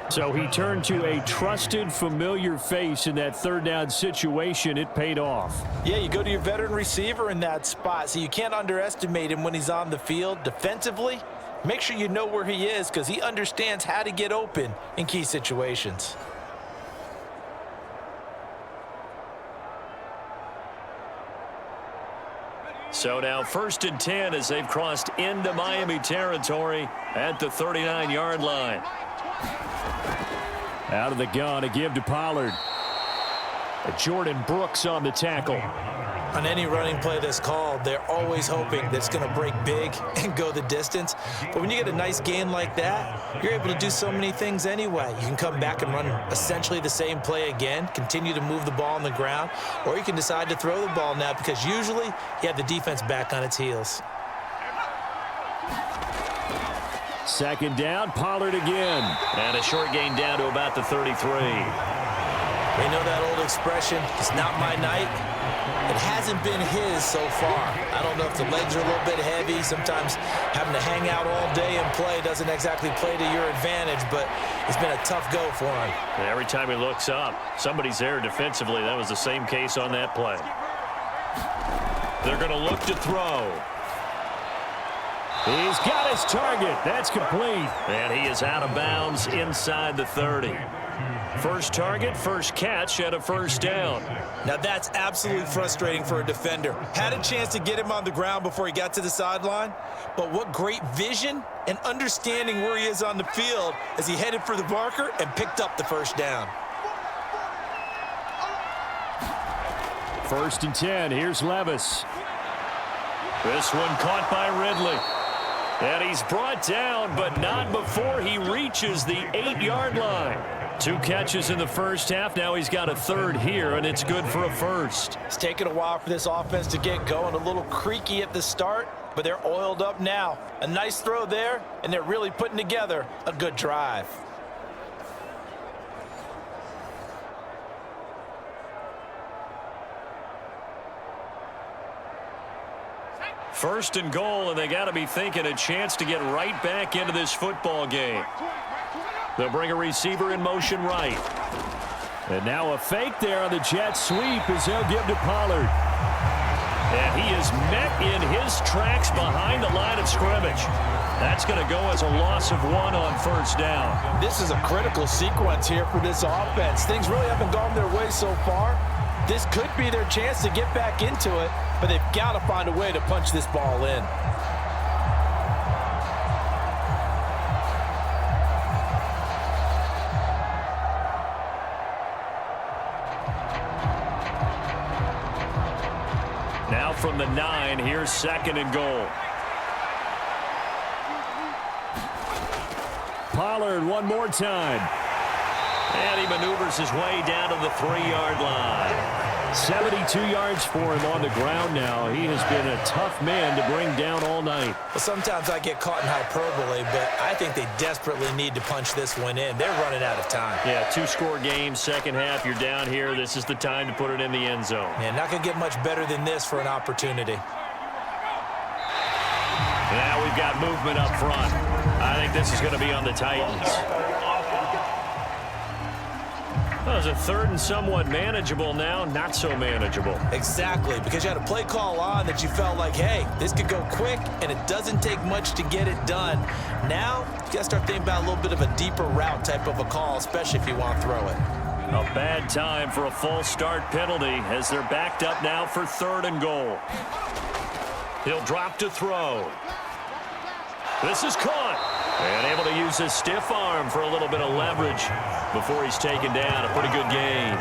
So he turned to a trusted, familiar face in that 3rd down situation. It paid off. Yeah, you go to your veteran receiver in that spot, so you can't underestimate him when he's on the field. Defensively, make sure you know where he is because he understands how to get open in key situations. So now 1st and 10 as they've crossed into Miami territory at the 39-yard line. Out of the gun to give to Pollard. Jordan Brooks on the tackle. On any running play that's called, they're always hoping that it's going to break big and go the distance. But when you get a nice gain like that, you're able to do so many things anyway. You can come back and run essentially the same play again, continue to move the ball on the ground, or you can decide to throw the ball now because usually you have the defense back on its heels. Second down, Pollard again. And a short gain down to about the 33. They know that old expression, it's not my night. It hasn't been his so far. I don't know if the legs are a little bit heavy. Sometimes having to hang out all day and play doesn't exactly play to your advantage, but it's been a tough go for him. And every time he looks up, somebody's there defensively. That was the same case on that play. They're going to look to throw. He's got his target. That's complete. And he is out of bounds inside the 30. First target, first catch, and a first down. Now that's absolutely frustrating for a defender. Had a chance to get him on the ground before he got to the sideline, but what great vision and understanding where he is on the field as he headed for the marker and picked up the first down. First and 10, here's Levis. This one caught by Ridley. And he's brought down, but not before he reaches the 8-yard line. 2 catches in the first half. Now he's got a third here, and it's good for a first. It's taken a while for this offense to get going. A little creaky at the start, but they're oiled up now. A nice throw there, and they're really putting together a good drive. First and goal, and they got to be thinking a chance to get right back into this football game. They'll bring a receiver in motion right. And now a fake there on the jet sweep as they'll give to Pollard. And he is met in his tracks behind the line of scrimmage. That's going to go as a loss of 1 on first down. This is a critical sequence here for this offense. Things really haven't gone their way so far. This could be their chance to get back into it, but they've got to find a way to punch this ball in. Now from the 9, here's second and goal. Pollard one more time. And he maneuvers his way down to the 3-yard line. 72 yards for him on the ground now. He has been a tough man to bring down all night. Well, sometimes I get caught in hyperbole, but I think they desperately need to punch this one in. They're running out of time. Yeah, 2-score game, second half. You're down here. This is the time to put it in the end zone. Yeah, not going to get much better than this for an opportunity. Now we've got movement up front. I think this is going to be on the Titans. Well, it's a third and somewhat manageable now, not so manageable. Exactly, because you had a play call on that you felt like, hey, this could go quick, and it doesn't take much to get it done. Now, you got to start thinking about a little bit of a deeper route type of a call, especially if you want to throw it. A bad time for a false start penalty as they're backed up now for third and goal. He'll drop to throw. This is caught. And able to use his stiff arm for a little bit of leverage before he's taken down. A pretty good gain.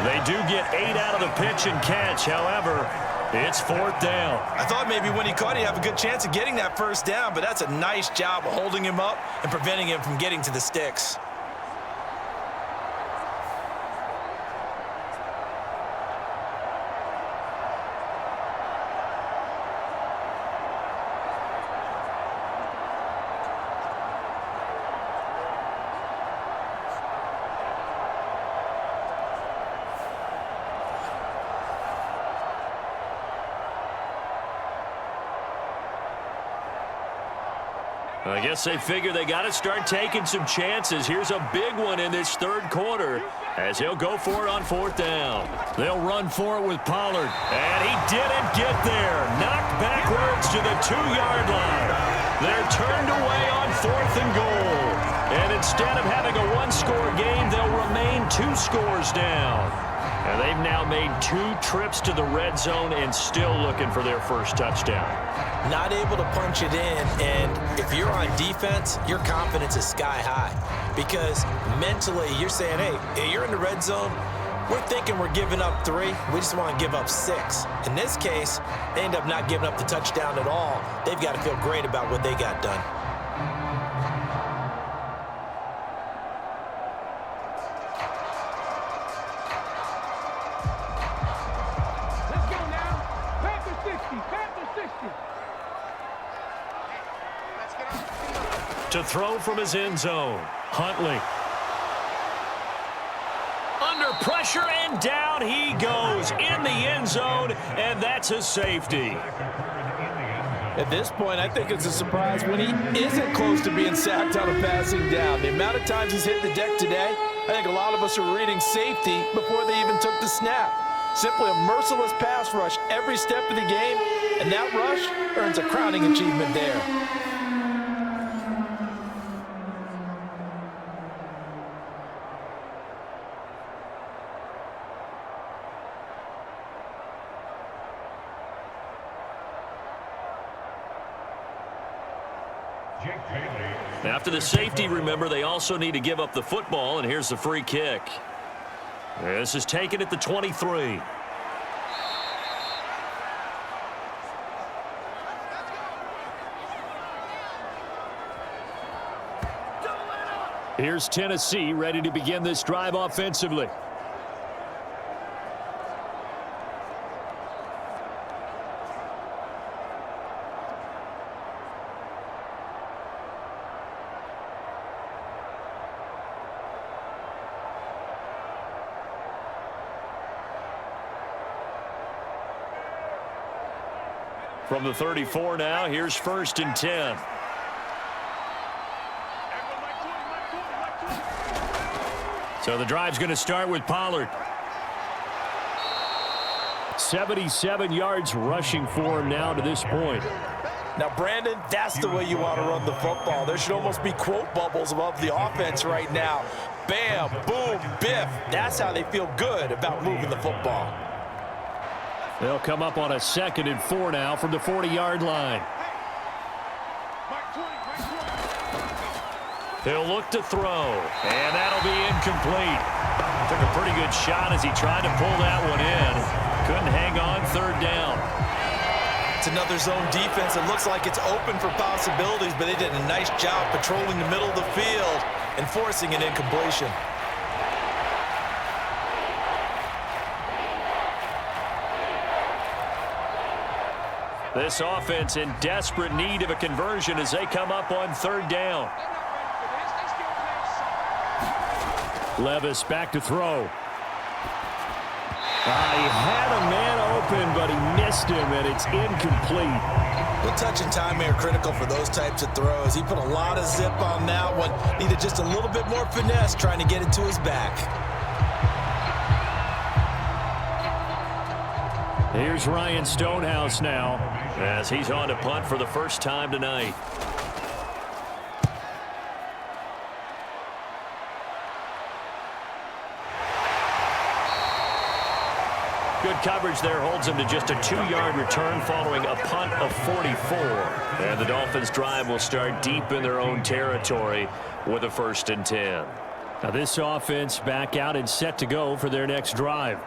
They do get 8 out of the pitch and catch. However, it's fourth down. I thought maybe when he caught, he'd have a good chance of getting that first down, but that's a nice job of holding him up and preventing him from getting to the sticks. I guess they figure they got to start taking some chances. Here's a big one in this third quarter as he'll go for it on fourth down. They'll run for it with Pollard. And he didn't get there. Knocked backwards to the 2-yard line. They're turned away on fourth and goal. And instead of having a 1-score game, they'll remain 2 scores down. And they've now made 2 trips to the red zone and still looking for their first touchdown. Not able to punch it in, and if you're on defense, your confidence is sky high because mentally you're saying, hey, you're in the red zone, We're thinking we're giving up 3. We just want to give up 6. In this case, they end up not giving up the touchdown at all. They've got to feel great about what they got done. Let's go now. Panther 60. Panther 60. Let's get on. To throw from his end zone, Huntley. Under pressure, and down he goes in the end zone, and that's a safety. At this point, I think it's a surprise when he isn't close to being sacked on a passing down. The amount of times he's hit the deck today, I think a lot of us are reading safety before they even took the snap. Simply a merciless pass rush every step of the game, and that rush earns a crowning achievement there. After the safety, remember, they also need to give up the football, and here's the free kick. This is taken at the 23. Here's Tennessee ready to begin this drive offensively. From the 34 now, here's 1st and 10. So the drive's going to start with Pollard. 77 yards rushing for him now to this point. Now, Brandon, that's the way you want to run the football. There should almost be quote bubbles above the offense right now. Bam, boom, biff. That's how they feel good about moving the football. They'll come up on a 2nd and 4 now from the 40-yard line. He'll look to throw, and that'll be incomplete. Took a pretty good shot as he tried to pull that one in. Couldn't hang on, 3rd down. It's another zone defense. It looks like it's open for possibilities, but they did a nice job patrolling the middle of the field and forcing an incompletion. This offense in desperate need of a conversion as they come up on 3rd down. Levis back to throw. He had a man open, but he missed him, and it's incomplete. Good touch and time here critical for those types of throws. He put a lot of zip on that one. Needed just a little bit more finesse trying to get it to his back. Here's Ryan Stonehouse now as he's on to punt for the first time tonight. Good coverage there holds him to just a 2-yard return following a punt of 44. And the Dolphins drive will start deep in their own territory with a 1st and 10. Now this offense back out and set to go for their next drive.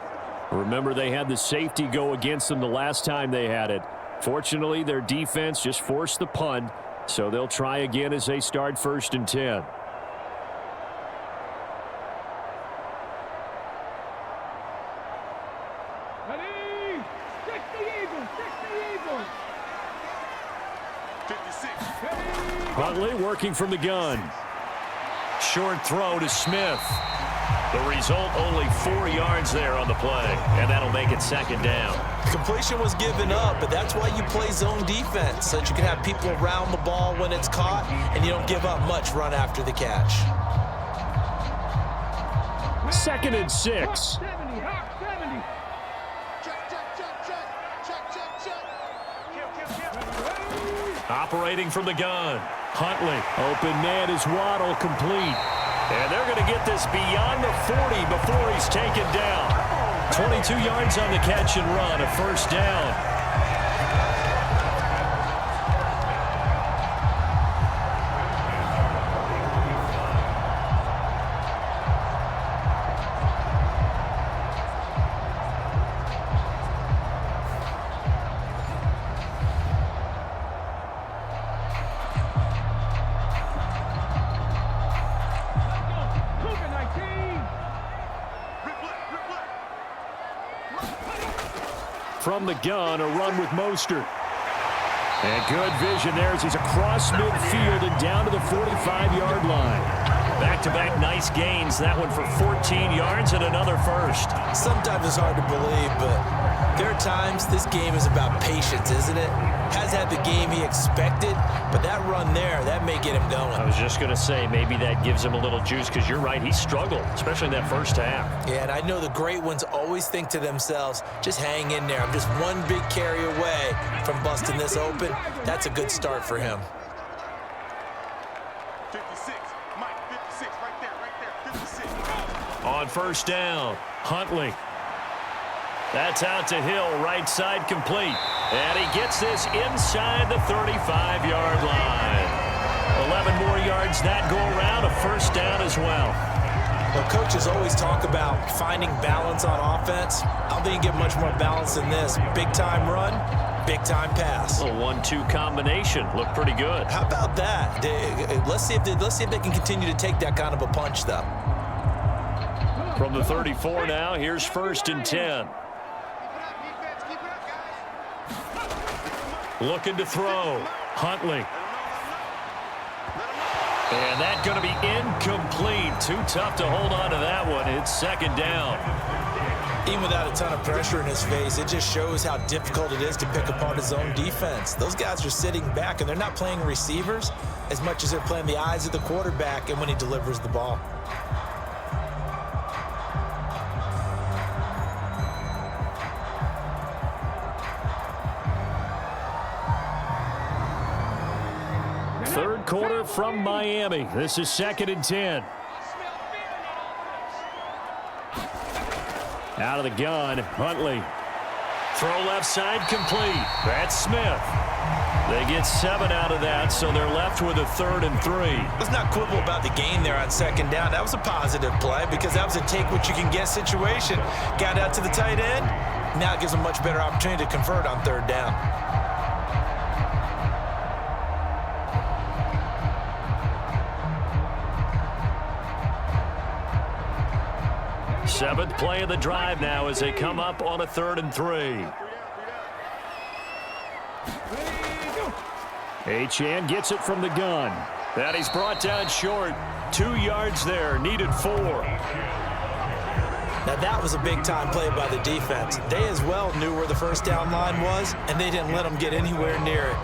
Remember, they had the safety go against them the last time they had it. Fortunately, their defense just forced the punt, so they'll try again as they start 1st and 10. Ready? 60 Eagles, 60 Eagles. 56. Huntley working from the gun. Short throw to Smith. The result, only 4 yards there on the play, and that'll make it 2nd down. Completion was given up, but that's why you play zone defense, so that you can have people around the ball when it's caught, and you don't give up much run after the catch. 2nd and 6. 70, hot 70. Check. Operating from the gun. Huntley, open man is Waddle, complete. And they're going to get this beyond the 40 before he's taken down. 22 yards on the catch and run, a 1st down. From the gun, a run with Mostert. And good vision there as he's across midfield and down to the 45-yard line. Back-to-back nice gains. That one for 14 yards and another first. Sometimes it's hard to believe, but there are times this game is about patience, isn't it? Has had the game he expected, but that run there, that may get him going. I was just going to say, maybe that gives him a little juice because you're right, he struggled, especially in that first half. Yeah, and I know the great ones always think to themselves, just hang in there. I'm just one big carry away from busting this open. That's a good start for him. 56, Mike, 56, right there, 56. On first down, Huntley. That's out to Hill, right side complete. And he gets this inside the 35-yard line. 11 more yards that go around, a first down as well. Well, coaches always talk about finding balance on offense. I don't think you get much more balance than this. Big-time run, big-time pass. A 1-2 combination. Looked pretty good. How about that? Let's see if they can continue to take that kind of a punch, though. From the 34 now, here's first and 10. Looking to throw. Huntley. And that's going to be incomplete. Too tough to hold on to that one. It's second down. Even without a ton of pressure in his face, it just shows how difficult it is to pick apart his own defense. Those guys are sitting back, and they're not playing receivers as much as they're playing the eyes of the quarterback and when he delivers the ball. Third quarter from Miami. This is second and 10. Out of the gun, Huntley. Throw left side complete. That's Smith. They get 7 out of that, so they're left with a 3rd and 3. Let's not quibble about the gain there on second down. That was a positive play because that was a take-what-you-can-get situation. Got out to the tight end. Now it gives them a much better opportunity to convert on third down. Seventh play of the drive now as they come up on a 3rd and 3. Achane gets it from the gun. That he's brought down short. 2 yards there, needed 4. Now that was a big-time play by the defense. They as well knew where the first down line was, and they didn't let them get anywhere near it.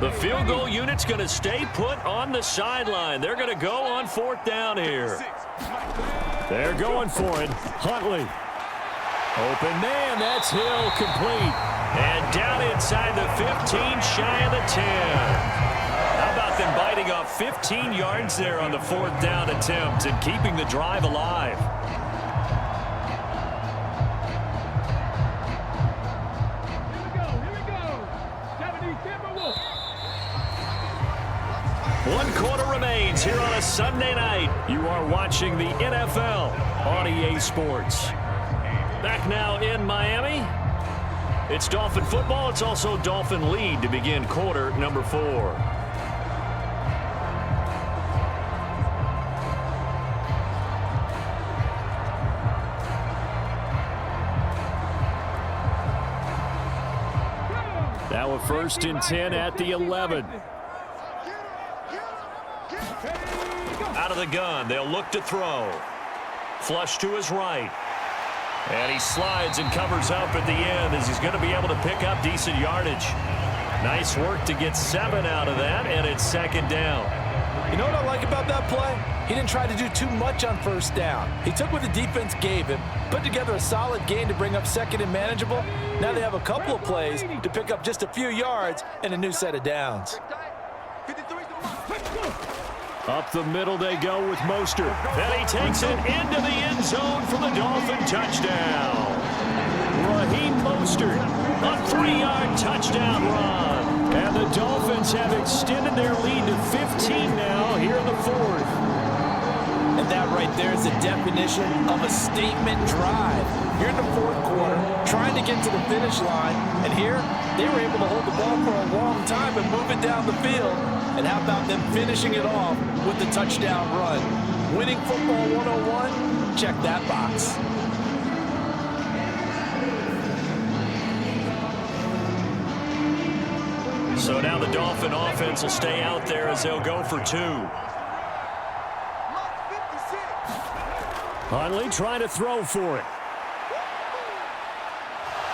The field goal unit's going to stay put on the sideline. They're going to go on 4th down here. They're going for it. Huntley. Open man. That's Hill complete. And down inside the 15, shy of the 10. How about them biting off 15 yards there on the 4th down attempt and keeping the drive alive? One quarter remains here on a Sunday night. You are watching the NFL on EA Sports. Back now in Miami. It's Dolphin football. It's also Dolphin lead to begin quarter number 4. Now a 1st and 10 at the 11. Out of the gun, they'll look to throw. Flush to his right. And he slides and covers up at the end as he's going to be able to pick up decent yardage. Nice work to get 7 out of that, and it's second down. You know what I like about that play? He didn't try to do too much on first down. He took what the defense gave him, put together a solid gain to bring up second and manageable. Now they have a couple of plays to pick up just a few yards and a new set of downs. Up the middle they go with Mostert. And he takes it into the end zone for the Dolphin touchdown. Mostert. A 3-yard touchdown run. And the Dolphins have extended their lead to 15 now here in the fourth. And that right there is the definition of a statement drive. You're in the fourth quarter, trying to get to the finish line, and here they were able to hold the ball for a long time and move it down the field. And how about them finishing it off with the touchdown run? Winning football 101? Check that box. So now the Dolphin offense will stay out there as they'll go for 2. Huntley trying to throw for it.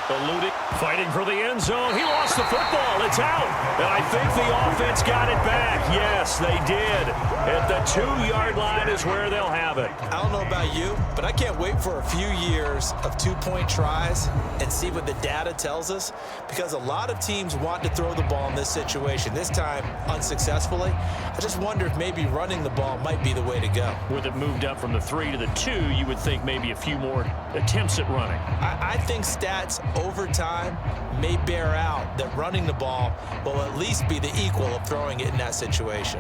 Eluding, fighting for the end zone. He lost the football. It's out. And I think the offense got it back. Yes, they did. At the 2-yard line is where they'll have it. I don't know about you, but I can't wait for a few years of 2-point tries and see what the data tells us, because a lot of teams want to throw the ball in this situation. This time, unsuccessfully. I just wonder if maybe running the ball might be the way to go. With it moved up from the 3 to the 2, you would think maybe a few more attempts at running. I think stats over time may bear out that running the ball will at least be the equal of throwing it in that situation.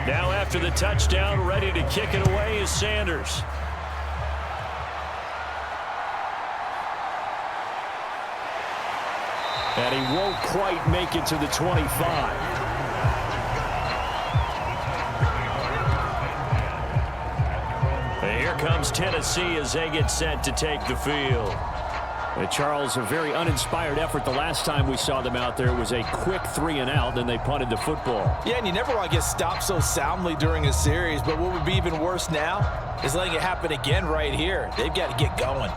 Now after the touchdown, ready to kick it away is Sanders. And he won't quite make it to the 25. And here comes Tennessee as they get set to take the field. And Charles, a very uninspired effort the last time we saw them out there. It was a quick 3-and-out, then they punted the football. Yeah, and you never want to get stopped so soundly during a series, but what would be even worse now is letting it happen again right here. They've got to get going.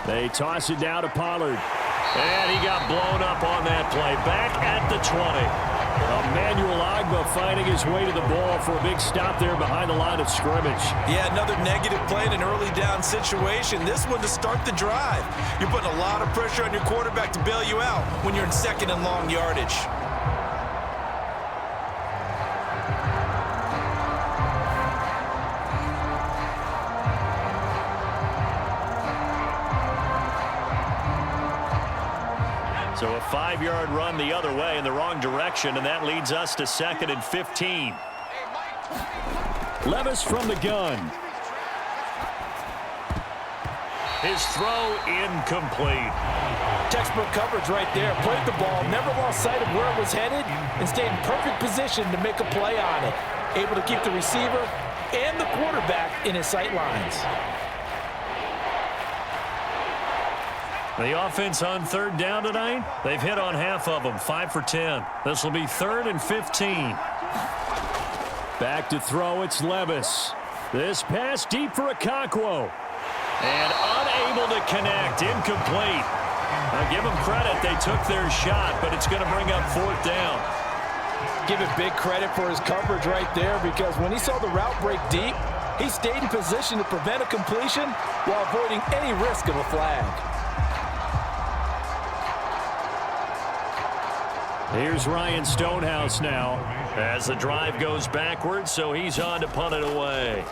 They toss it down to Pollard. And he got blown up on that play. Back at the 20. Emmanuel Ogbah finding his way to the ball for a big stop there behind the line of scrimmage. Yeah, another negative play in an early down situation. This one to start the drive. You're putting a lot of pressure on your quarterback to bail you out when you're in second and long yardage. So a 5-yard run the other way in the wrong direction, and that leads us to 2nd and 15. Levis from the gun. His throw incomplete. Textbook coverage right there. Played the ball, never lost sight of where it was headed, and stayed in perfect position to make a play on it. Able to keep the receiver and the quarterback in his sight lines. The offense on 3rd down tonight, they've hit on half of them, 5 for 10. This will be 3rd and 15. Back to throw, it's Levis. This pass deep for Okonkwo. And unable to connect, incomplete. Now give them credit, they took their shot, but it's going to bring up 4th down. Give it big credit for his coverage right there, because when he saw the route break deep, he stayed in position to prevent a completion while avoiding any risk of a flag. Here's Ryan Stonehouse now as the drive goes backwards, so he's on to punt it away.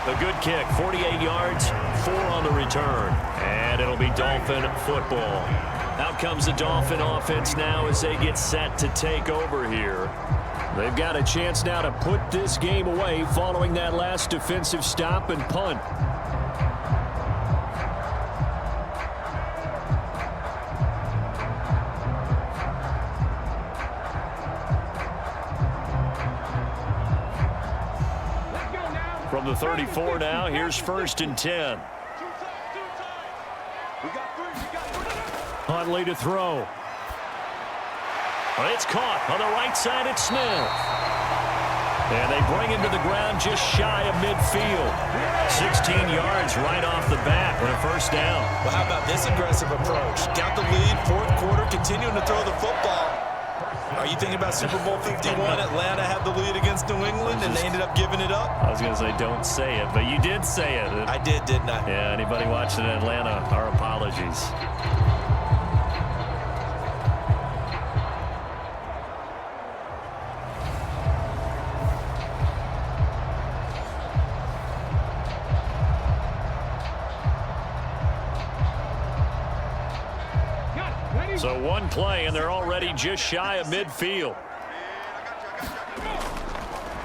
A good kick, 48 yards, 4 on the return. And it'll be Dolphin football. Out comes the Dolphin offense now as they get set to take over here. They've got a chance now to put this game away following that last defensive stop and punt. From the 34 now, here's 1st and 10. Huntley to throw. It's caught on the right side. It's Smith. And they bring him to the ground just shy of midfield. 16 yards right off the bat for a first down. Well, how about this aggressive approach? Got the lead, fourth quarter, continuing to throw the football. Are you thinking about Super Bowl 51? Atlanta had the lead against New England, and they ended up giving it up? I was going to say don't say it, but you did say it. I did, didn't I? Yeah, anybody watching Atlanta, our apologies. So one play, and they're already just shy of midfield.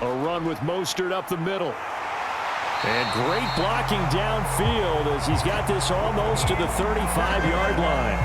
A run with Mostert up the middle. And great blocking downfield as he's got this almost to the 35-yard line.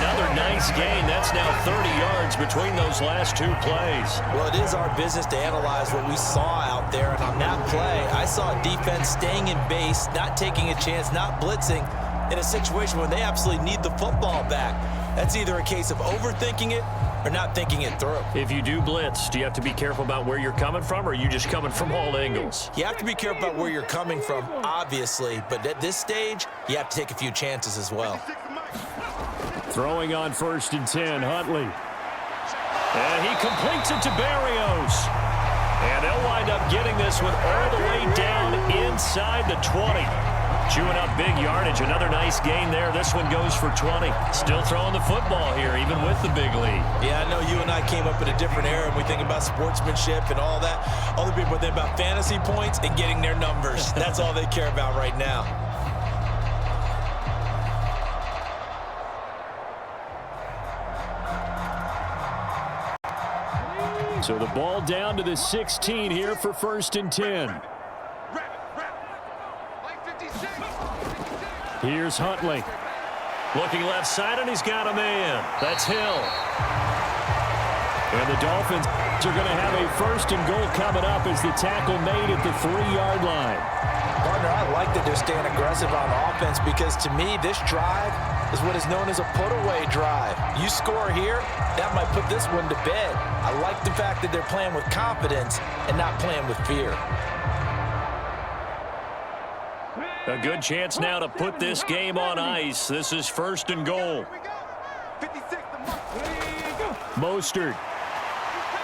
Another nice gain. That's now 30 yards between those last two plays. Well, it is our business to analyze what we saw out there. And on that play, I saw a defense staying in base, not taking a chance, not blitzing in a situation where they absolutely need the football back. That's either a case of overthinking it or not thinking it through. If you do blitz, do you have to be careful about where you're coming from, or are you just coming from all angles? You have to be careful about where you're coming from, obviously, but at this stage, you have to take a few chances as well. Throwing on 1st and 10, Huntley. And he completes it to Berrios. And they'll wind up getting this one all the way down inside the 20. Chewing up big yardage. Another nice gain there. This one goes for 20. Still throwing the football here, even with the big lead. Yeah, I know you and I came up in a different era, and we think about sportsmanship and all that. Other people think about fantasy points and getting their numbers. That's all they care about right now. So the ball down to the 16 here for 1st and 10. Here's Huntley. Looking left side, and he's got a man. That's Hill. And the Dolphins are going to have a 1st and goal coming up as the tackle made at the 3-yard line. Partner, I like that they're staying aggressive on offense because, to me, this drive is what is known as a put-away drive. You score here, that might put this one to bed. I like the fact that they're playing with confidence and not playing with fear. A good chance now to put this game on ice. This is 1st and goal. Mostert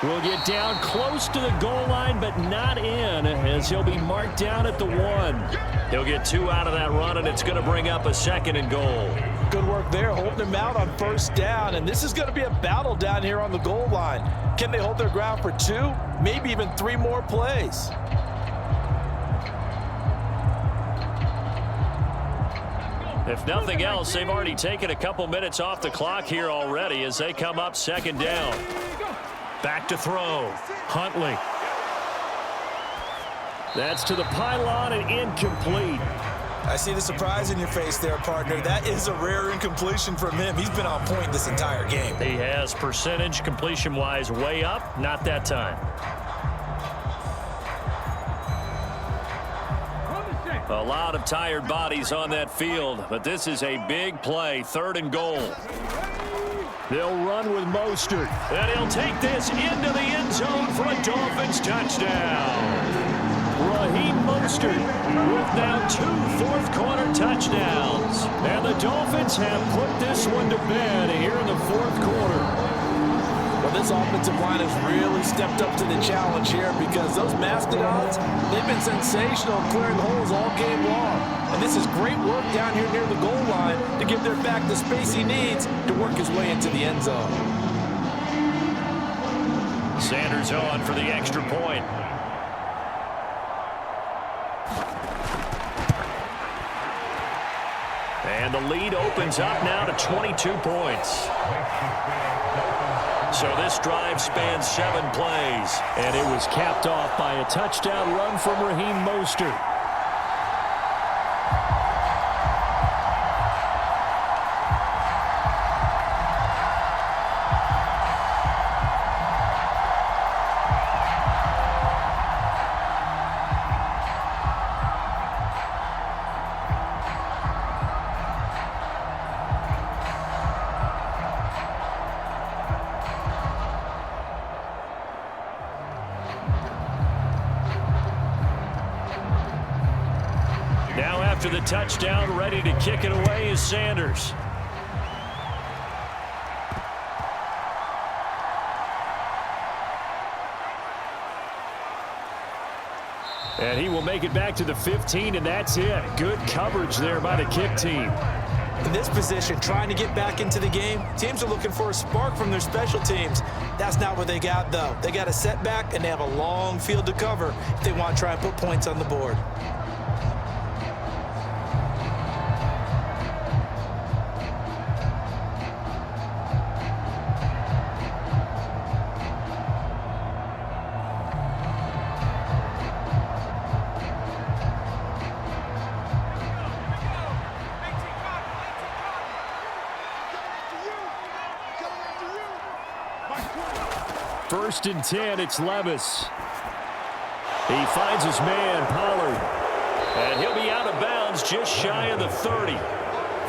will get down close to the goal line, but not in, as he'll be marked down at the 1. He'll get 2 out of that run, and it's going to bring up a 2nd and goal. Good work there, holding them out on 1st down, and this is going to be a battle down here on the goal line. Can they hold their ground for 2, maybe even 3 more plays? If nothing else, they've already taken a couple minutes off the clock here already as they come up 2nd down. Back to throw. Huntley. That's to the pylon and incomplete. I see the surprise in your face there, partner. That is a rare incompletion from him. He's been on point this entire game. He has percentage completion-wise way up. Not that time. A lot of tired bodies on that field, but this is a big play. 3rd and goal. They'll run with Mostert, and he'll take this into the end zone for a Dolphins touchdown. Raheem Mostert with now 2 fourth-quarter touchdowns. And the Dolphins have put this one to bed here in the 4th quarter. Well, this offensive line has really stepped up to the challenge here because those Mastodons, they've been sensational clearing holes all game long. And this is great work down here near the goal line to give their back the space he needs to work his way into the end zone. Sanders on for the extra point. And the lead opens up now to 22 points. So this drive spans 7 plays. And it was capped off by a touchdown run from Raheem Mostert. after the touchdown. Ready to kick it away is Sanders. And he will make it back to the 15, and that's it. Good coverage there by the kick team. In this position, trying to get back into the game, teams are looking for a spark from their special teams. That's not what they got, though. They got a setback, and they have a long field to cover if they want to try and put points on the board. First and 10, it's Levis. He finds his man, Pollard. And he'll be out of bounds just shy of the 30.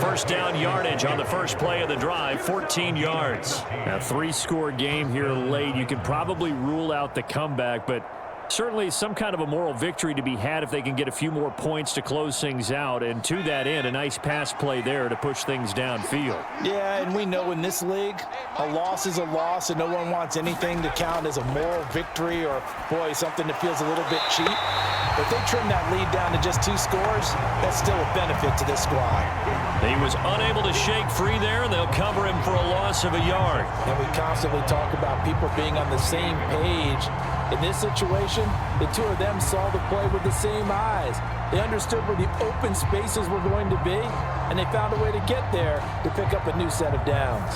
First down yardage on the first play of the drive, 14 yards. A 3-score game here late. You can probably rule out the comeback, but certainly some kind of a moral victory to be had if they can get a few more points to close things out. And to that end, a nice pass play there to push things downfield. Yeah, and we know in this league, a loss is a loss, and no one wants anything to count as a moral victory or, boy, something that feels a little bit cheap. If they trim that lead down to just 2 scores, that's still a benefit to this squad. He was unable to shake free there, and they'll cover him for a loss of a yard. And we constantly talk about people being on the same page. In this situation, the two of them saw the play with the same eyes. They understood where the open spaces were going to be, and they found a way to get there to pick up a new set of downs.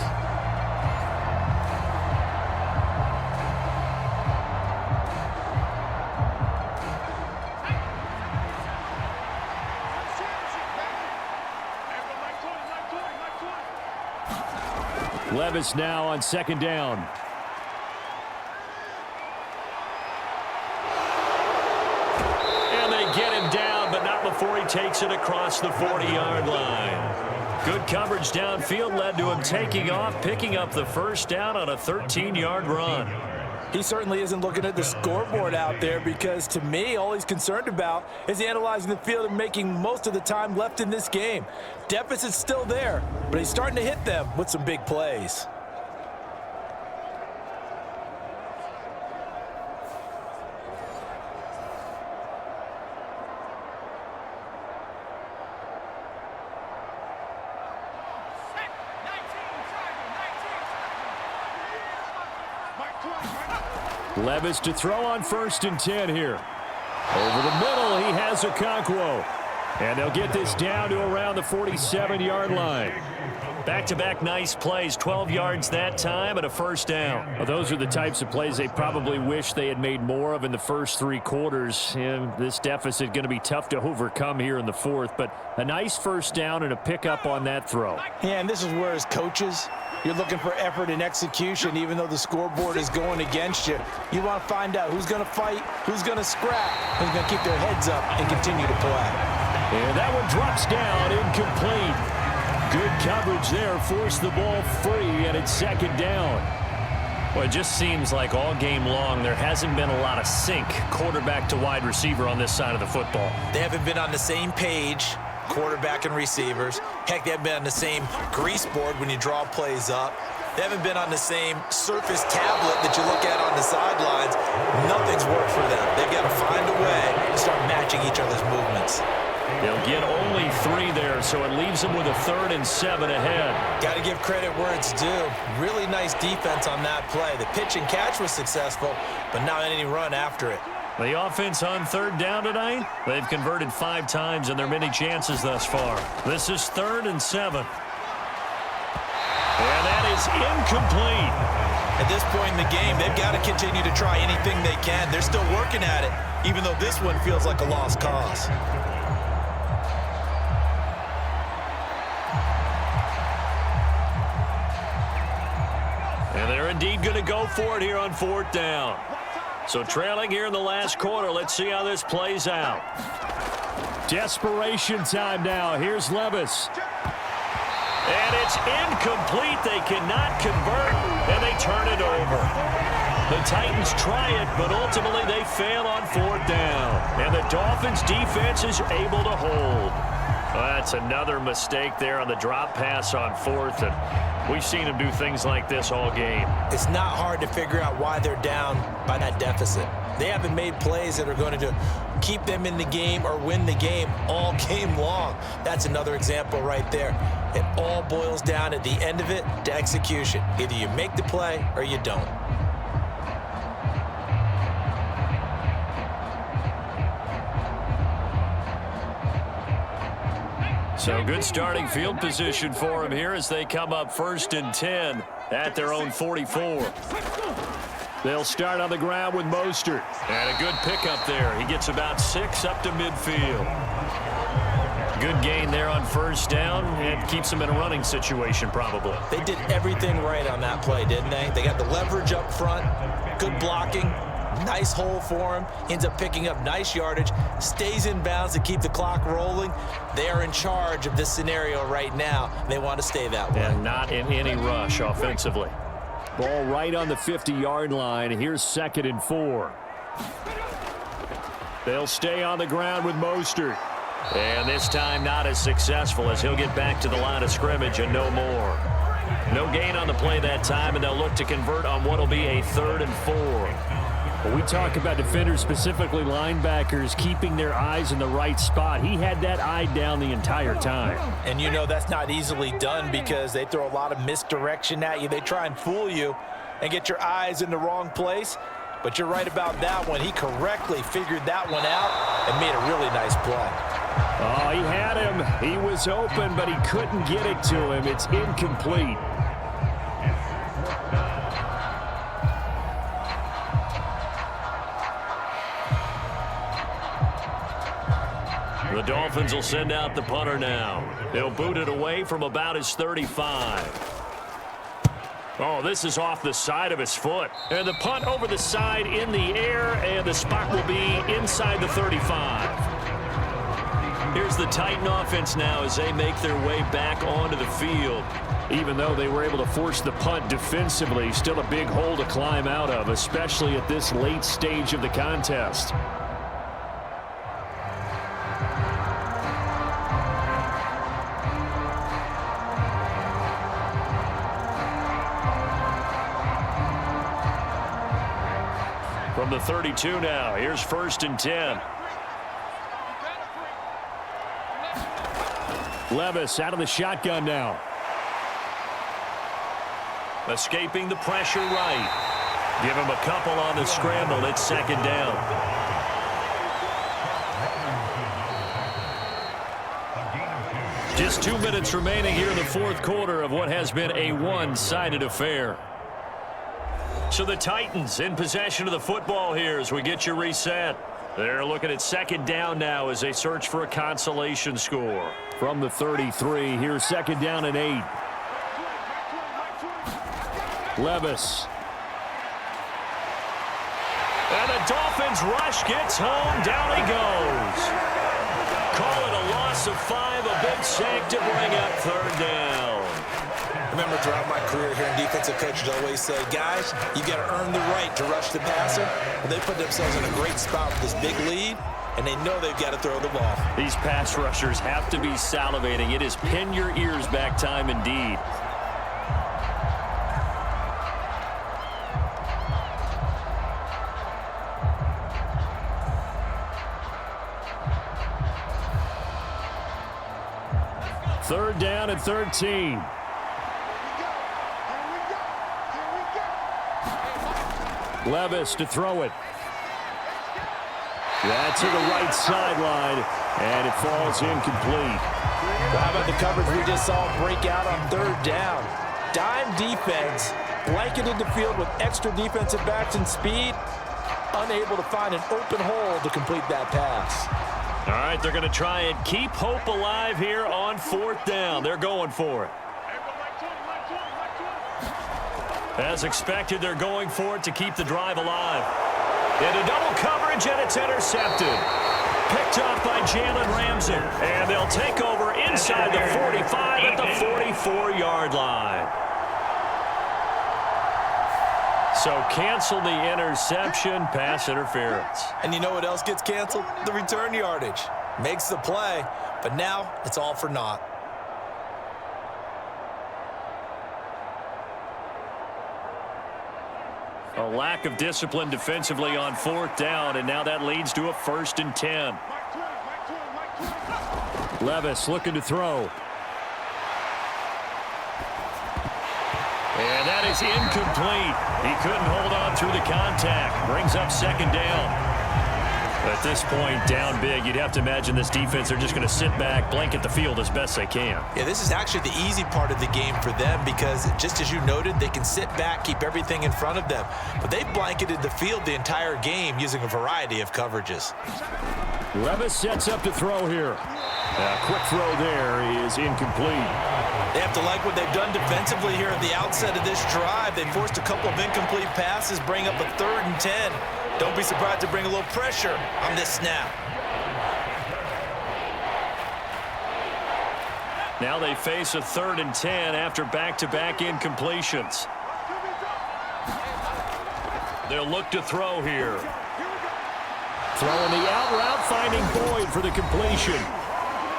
Levis now on second down. And they get him down, but not before he takes it across the 40-yard line. Good coverage downfield led to him taking off, picking up the first down on a 13-yard run. He certainly isn't looking at the scoreboard out there because, to me, all he's concerned about is analyzing the field and making most of the time left in this game. Deficit's still there, but he's starting to hit them with some big plays. Levis to throw on first and 10 here. Over the middle, he has Okonkwo. And they'll get this down to around the 47-yard line. Back-to-back nice plays, 12 yards that time and a first down. Well, those are the types of plays they probably wish they had made more of in the first 3 quarters. And this deficit going to be tough to overcome here in the fourth, but a nice first down and a pickup on that throw. Yeah, and this is where, as coaches, you're looking for effort and execution, even though the scoreboard is going against you. You want to find out who's going to fight, who's going to scrap, who's going to keep their heads up and continue to play. And that one drops down, incomplete. Good coverage there, forced the ball free, and it's second down. Well, it just seems like all game long there hasn't been a lot of sync quarterback to wide receiver on this side of the football. They haven't been on the same page, quarterback and receivers. Heck, they haven't been on the same grease board when you draw plays up. They haven't been on the same surface tablet that you look at on the sidelines. Nothing's worked for them. They've got to find a way to start matching each other's movements. They'll get only 3 there, so it leaves them with a 3rd and 7 ahead. Got to give credit where it's due. Really nice defense on that play. The pitch and catch was successful, but not any run after it. The offense on 3rd down tonight, they've converted 5 times in their many chances thus far. This is 3rd and 7. And that is incomplete. At this point in the game, they've got to continue to try anything they can. They're still working at it, even though this one feels like a lost cause. And they're indeed going to go for it here on 4th down. So trailing here in the last quarter, let's see how this plays out. Desperation time now. Here's Levis. And it's incomplete. They cannot convert, and they turn it over. The Titans try it, but ultimately they fail on 4th down. And the Dolphins defense is able to hold. Well, that's another mistake there on the drop pass on 4th. And we've seen them do things like this all game. It's not hard to figure out why they're down by that deficit. They haven't made plays that are going to keep them in the game or win the game all game long. That's another example right there. It all boils down at the end of it to execution. Either you make the play or you don't. So good starting field position for them here as they come up 1st and 10 at their own 44. They'll start on the ground with Mostert. And a good pickup there. He gets about 6 up to midfield. Good gain there on 1st down and keeps them in a running situation probably. They did everything right on that play, didn't they? They got the leverage up front, good blocking, nice hole for him. Ends up picking up nice yardage, stays in bounds to keep the clock rolling. They are in charge of this scenario right now. They want to stay that way. And not in any rush offensively. Ball right on the 50-yard line. Here's 2nd and 4. They'll stay on the ground with Mostert. And this time not as successful as he'll get back to the line of scrimmage and no more. No gain on the play that time, and they'll look to convert on what will be a 3rd and 4. When we talk about defenders, specifically linebackers, keeping their eyes in the right spot, he had that eye down the entire time. And you know that's not easily done because they throw a lot of misdirection at you. They try and fool you and get your eyes in the wrong place. But you're right about that one. He correctly figured that one out and made a really nice play. Oh, he had him. He was open, but he couldn't get it to him. It's incomplete. The Dolphins will send out the punter now. They'll boot it away from about his 35. Oh, this is off the side of his foot. And the punt over the side in the air, and the spot will be inside the 35. Here's the Titan offense now as they make their way back onto the field. Even though they were able to force the punt defensively, still a big hole to climb out of, especially at this late stage of the contest. From the 32 now, here's 1st and 10. Levis out of the shotgun now. Escaping the pressure right. Give him a couple on the scramble. It's 2nd down. Just 2 minutes remaining here in the 4th quarter of what has been a one-sided affair. So the Titans in possession of the football here as we get you reset. They're looking at 2nd down now as they search for a consolation score. From the 33, here's 2nd down and 8. Levis. And the Dolphins rush gets home. Down he goes. Call it a loss of 5, a big sack to bring up 3rd down. Remember, throughout my career here in defensive coaches always say, guys, you got to earn the right to rush the passer. Well, they put themselves in a great spot with this big lead, and they know they've got to throw the ball. These pass rushers have to be salivating. It is pin your ears back time indeed. Third down and 13. Levis to throw it. That's to the right sideline, and it falls incomplete. Well, how about the coverage we just saw break out on 3rd down? Dime defense, blanketed the field with extra defensive backs and speed, unable to find an open hole to complete that pass. All right, they're going to try and keep hope alive here on 4th down. They're going for it. As expected, they're going for it to keep the drive alive. Into double coverage, and it's intercepted. Picked off by Jalen Ramsey. And they'll take over inside the 45 at the 44-yard line. So cancel the interception, pass interference. And you know what else gets canceled? The return yardage. Makes the play, but now it's all for naught. A lack of discipline defensively on 4th down, and now that leads to a 1st and 10. Levis looking to throw. And that is incomplete. He couldn't hold on through the contact. Brings up 2nd down. At this point, down big, you'd have to imagine this defense, they're just going to sit back, blanket the field as best they can. Yeah, this is actually the easy part of the game for them because, just as you noted, they can sit back, keep everything in front of them. But they've blanketed the field the entire game using a variety of coverages. Levis sets up to throw here. A quick throw there is incomplete. They have to like what they've done defensively here at the outset of this drive. They forced a couple of incomplete passes, bring up a 3rd and 10. Don't be surprised to bring a little pressure on this snap. Now they face a 3rd and 10 after back-to-back incompletions. They'll look to throw here. Throwing the out route, finding Boyd for the completion.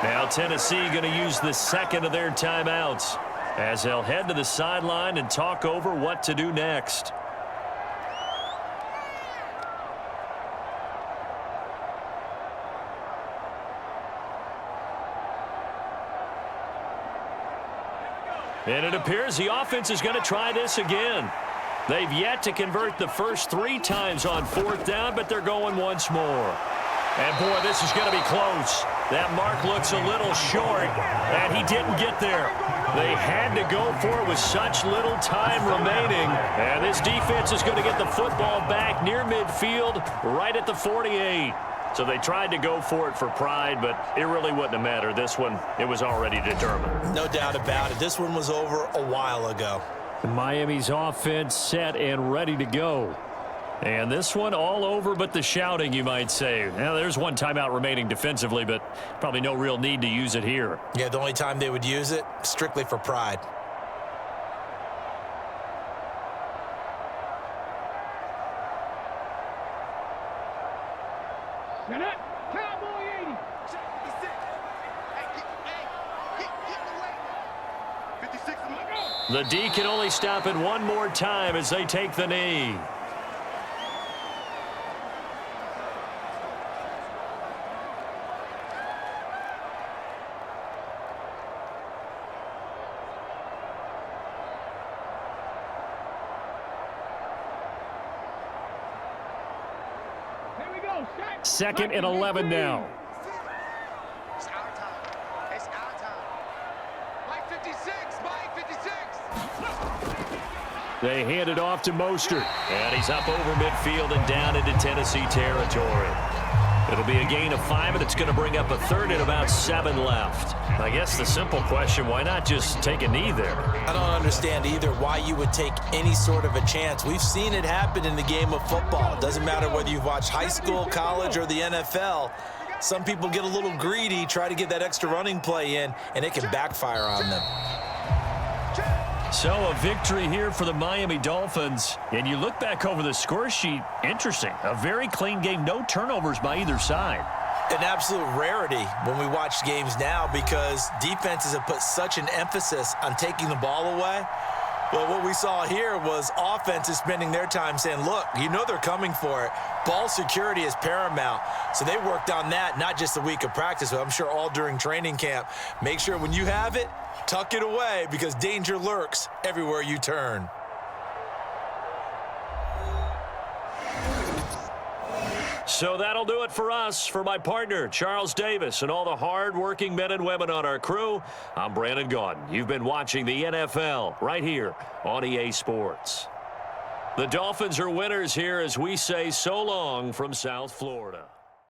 Now Tennessee going to use the 2nd of their timeouts as they'll head to the sideline and talk over what to do next. And it appears the offense is going to try this again. They've yet to convert the first 3 times on 4th down, but they're going once more. And, boy, this is going to be close. That mark looks a little short, and he didn't get there. They had to go for it with such little time remaining. And this defense is going to get the football back near midfield, right at the 48. So they tried to go for it for pride, but it really wouldn't have mattered. This one, it was already determined. No doubt about it. This one was over a while ago. Miami's offense set and ready to go. And this one all over but the shouting, you might say. Now, there's one timeout remaining defensively, but probably no real need to use it here. Yeah, the only time they would use it, strictly for pride. Set up. Cowboy 80. The D can only stop it one more time as they take the knee. Here we go. Set. 2nd and 11 now. It's our time. It's our time. Mike 56. Mike 56. They hand it off to Mostert. And he's up over midfield and down into Tennessee territory. It'll be a gain of 5, and it's going to bring up a 3rd and about 7 left. I guess the simple question, why not just take a knee there? I don't understand either why you would take any sort of a chance. We've seen it happen in the game of football. It doesn't matter whether you've watched high school, college, or the NFL. Some people get a little greedy, try to get that extra running play in, and it can backfire on them. So a victory here for the Miami Dolphins. And you look back over the score sheet, interesting. A very clean game, no turnovers by either side. An absolute rarity when we watch games now because defenses have put such an emphasis on taking the ball away. Well, what we saw here was offenses spending their time saying, look, you know they're coming for it. Ball security is paramount. So they worked on that, not just a week of practice, but I'm sure all during training camp. Make sure when you have it, tuck it away because danger lurks everywhere you turn. So that'll do it for us. For my partner, Charles Davis, and all the hard-working men and women on our crew, I'm Brandon Gaudin. You've been watching the NFL right here on EA Sports. The Dolphins are winners here as we say so long from South Florida.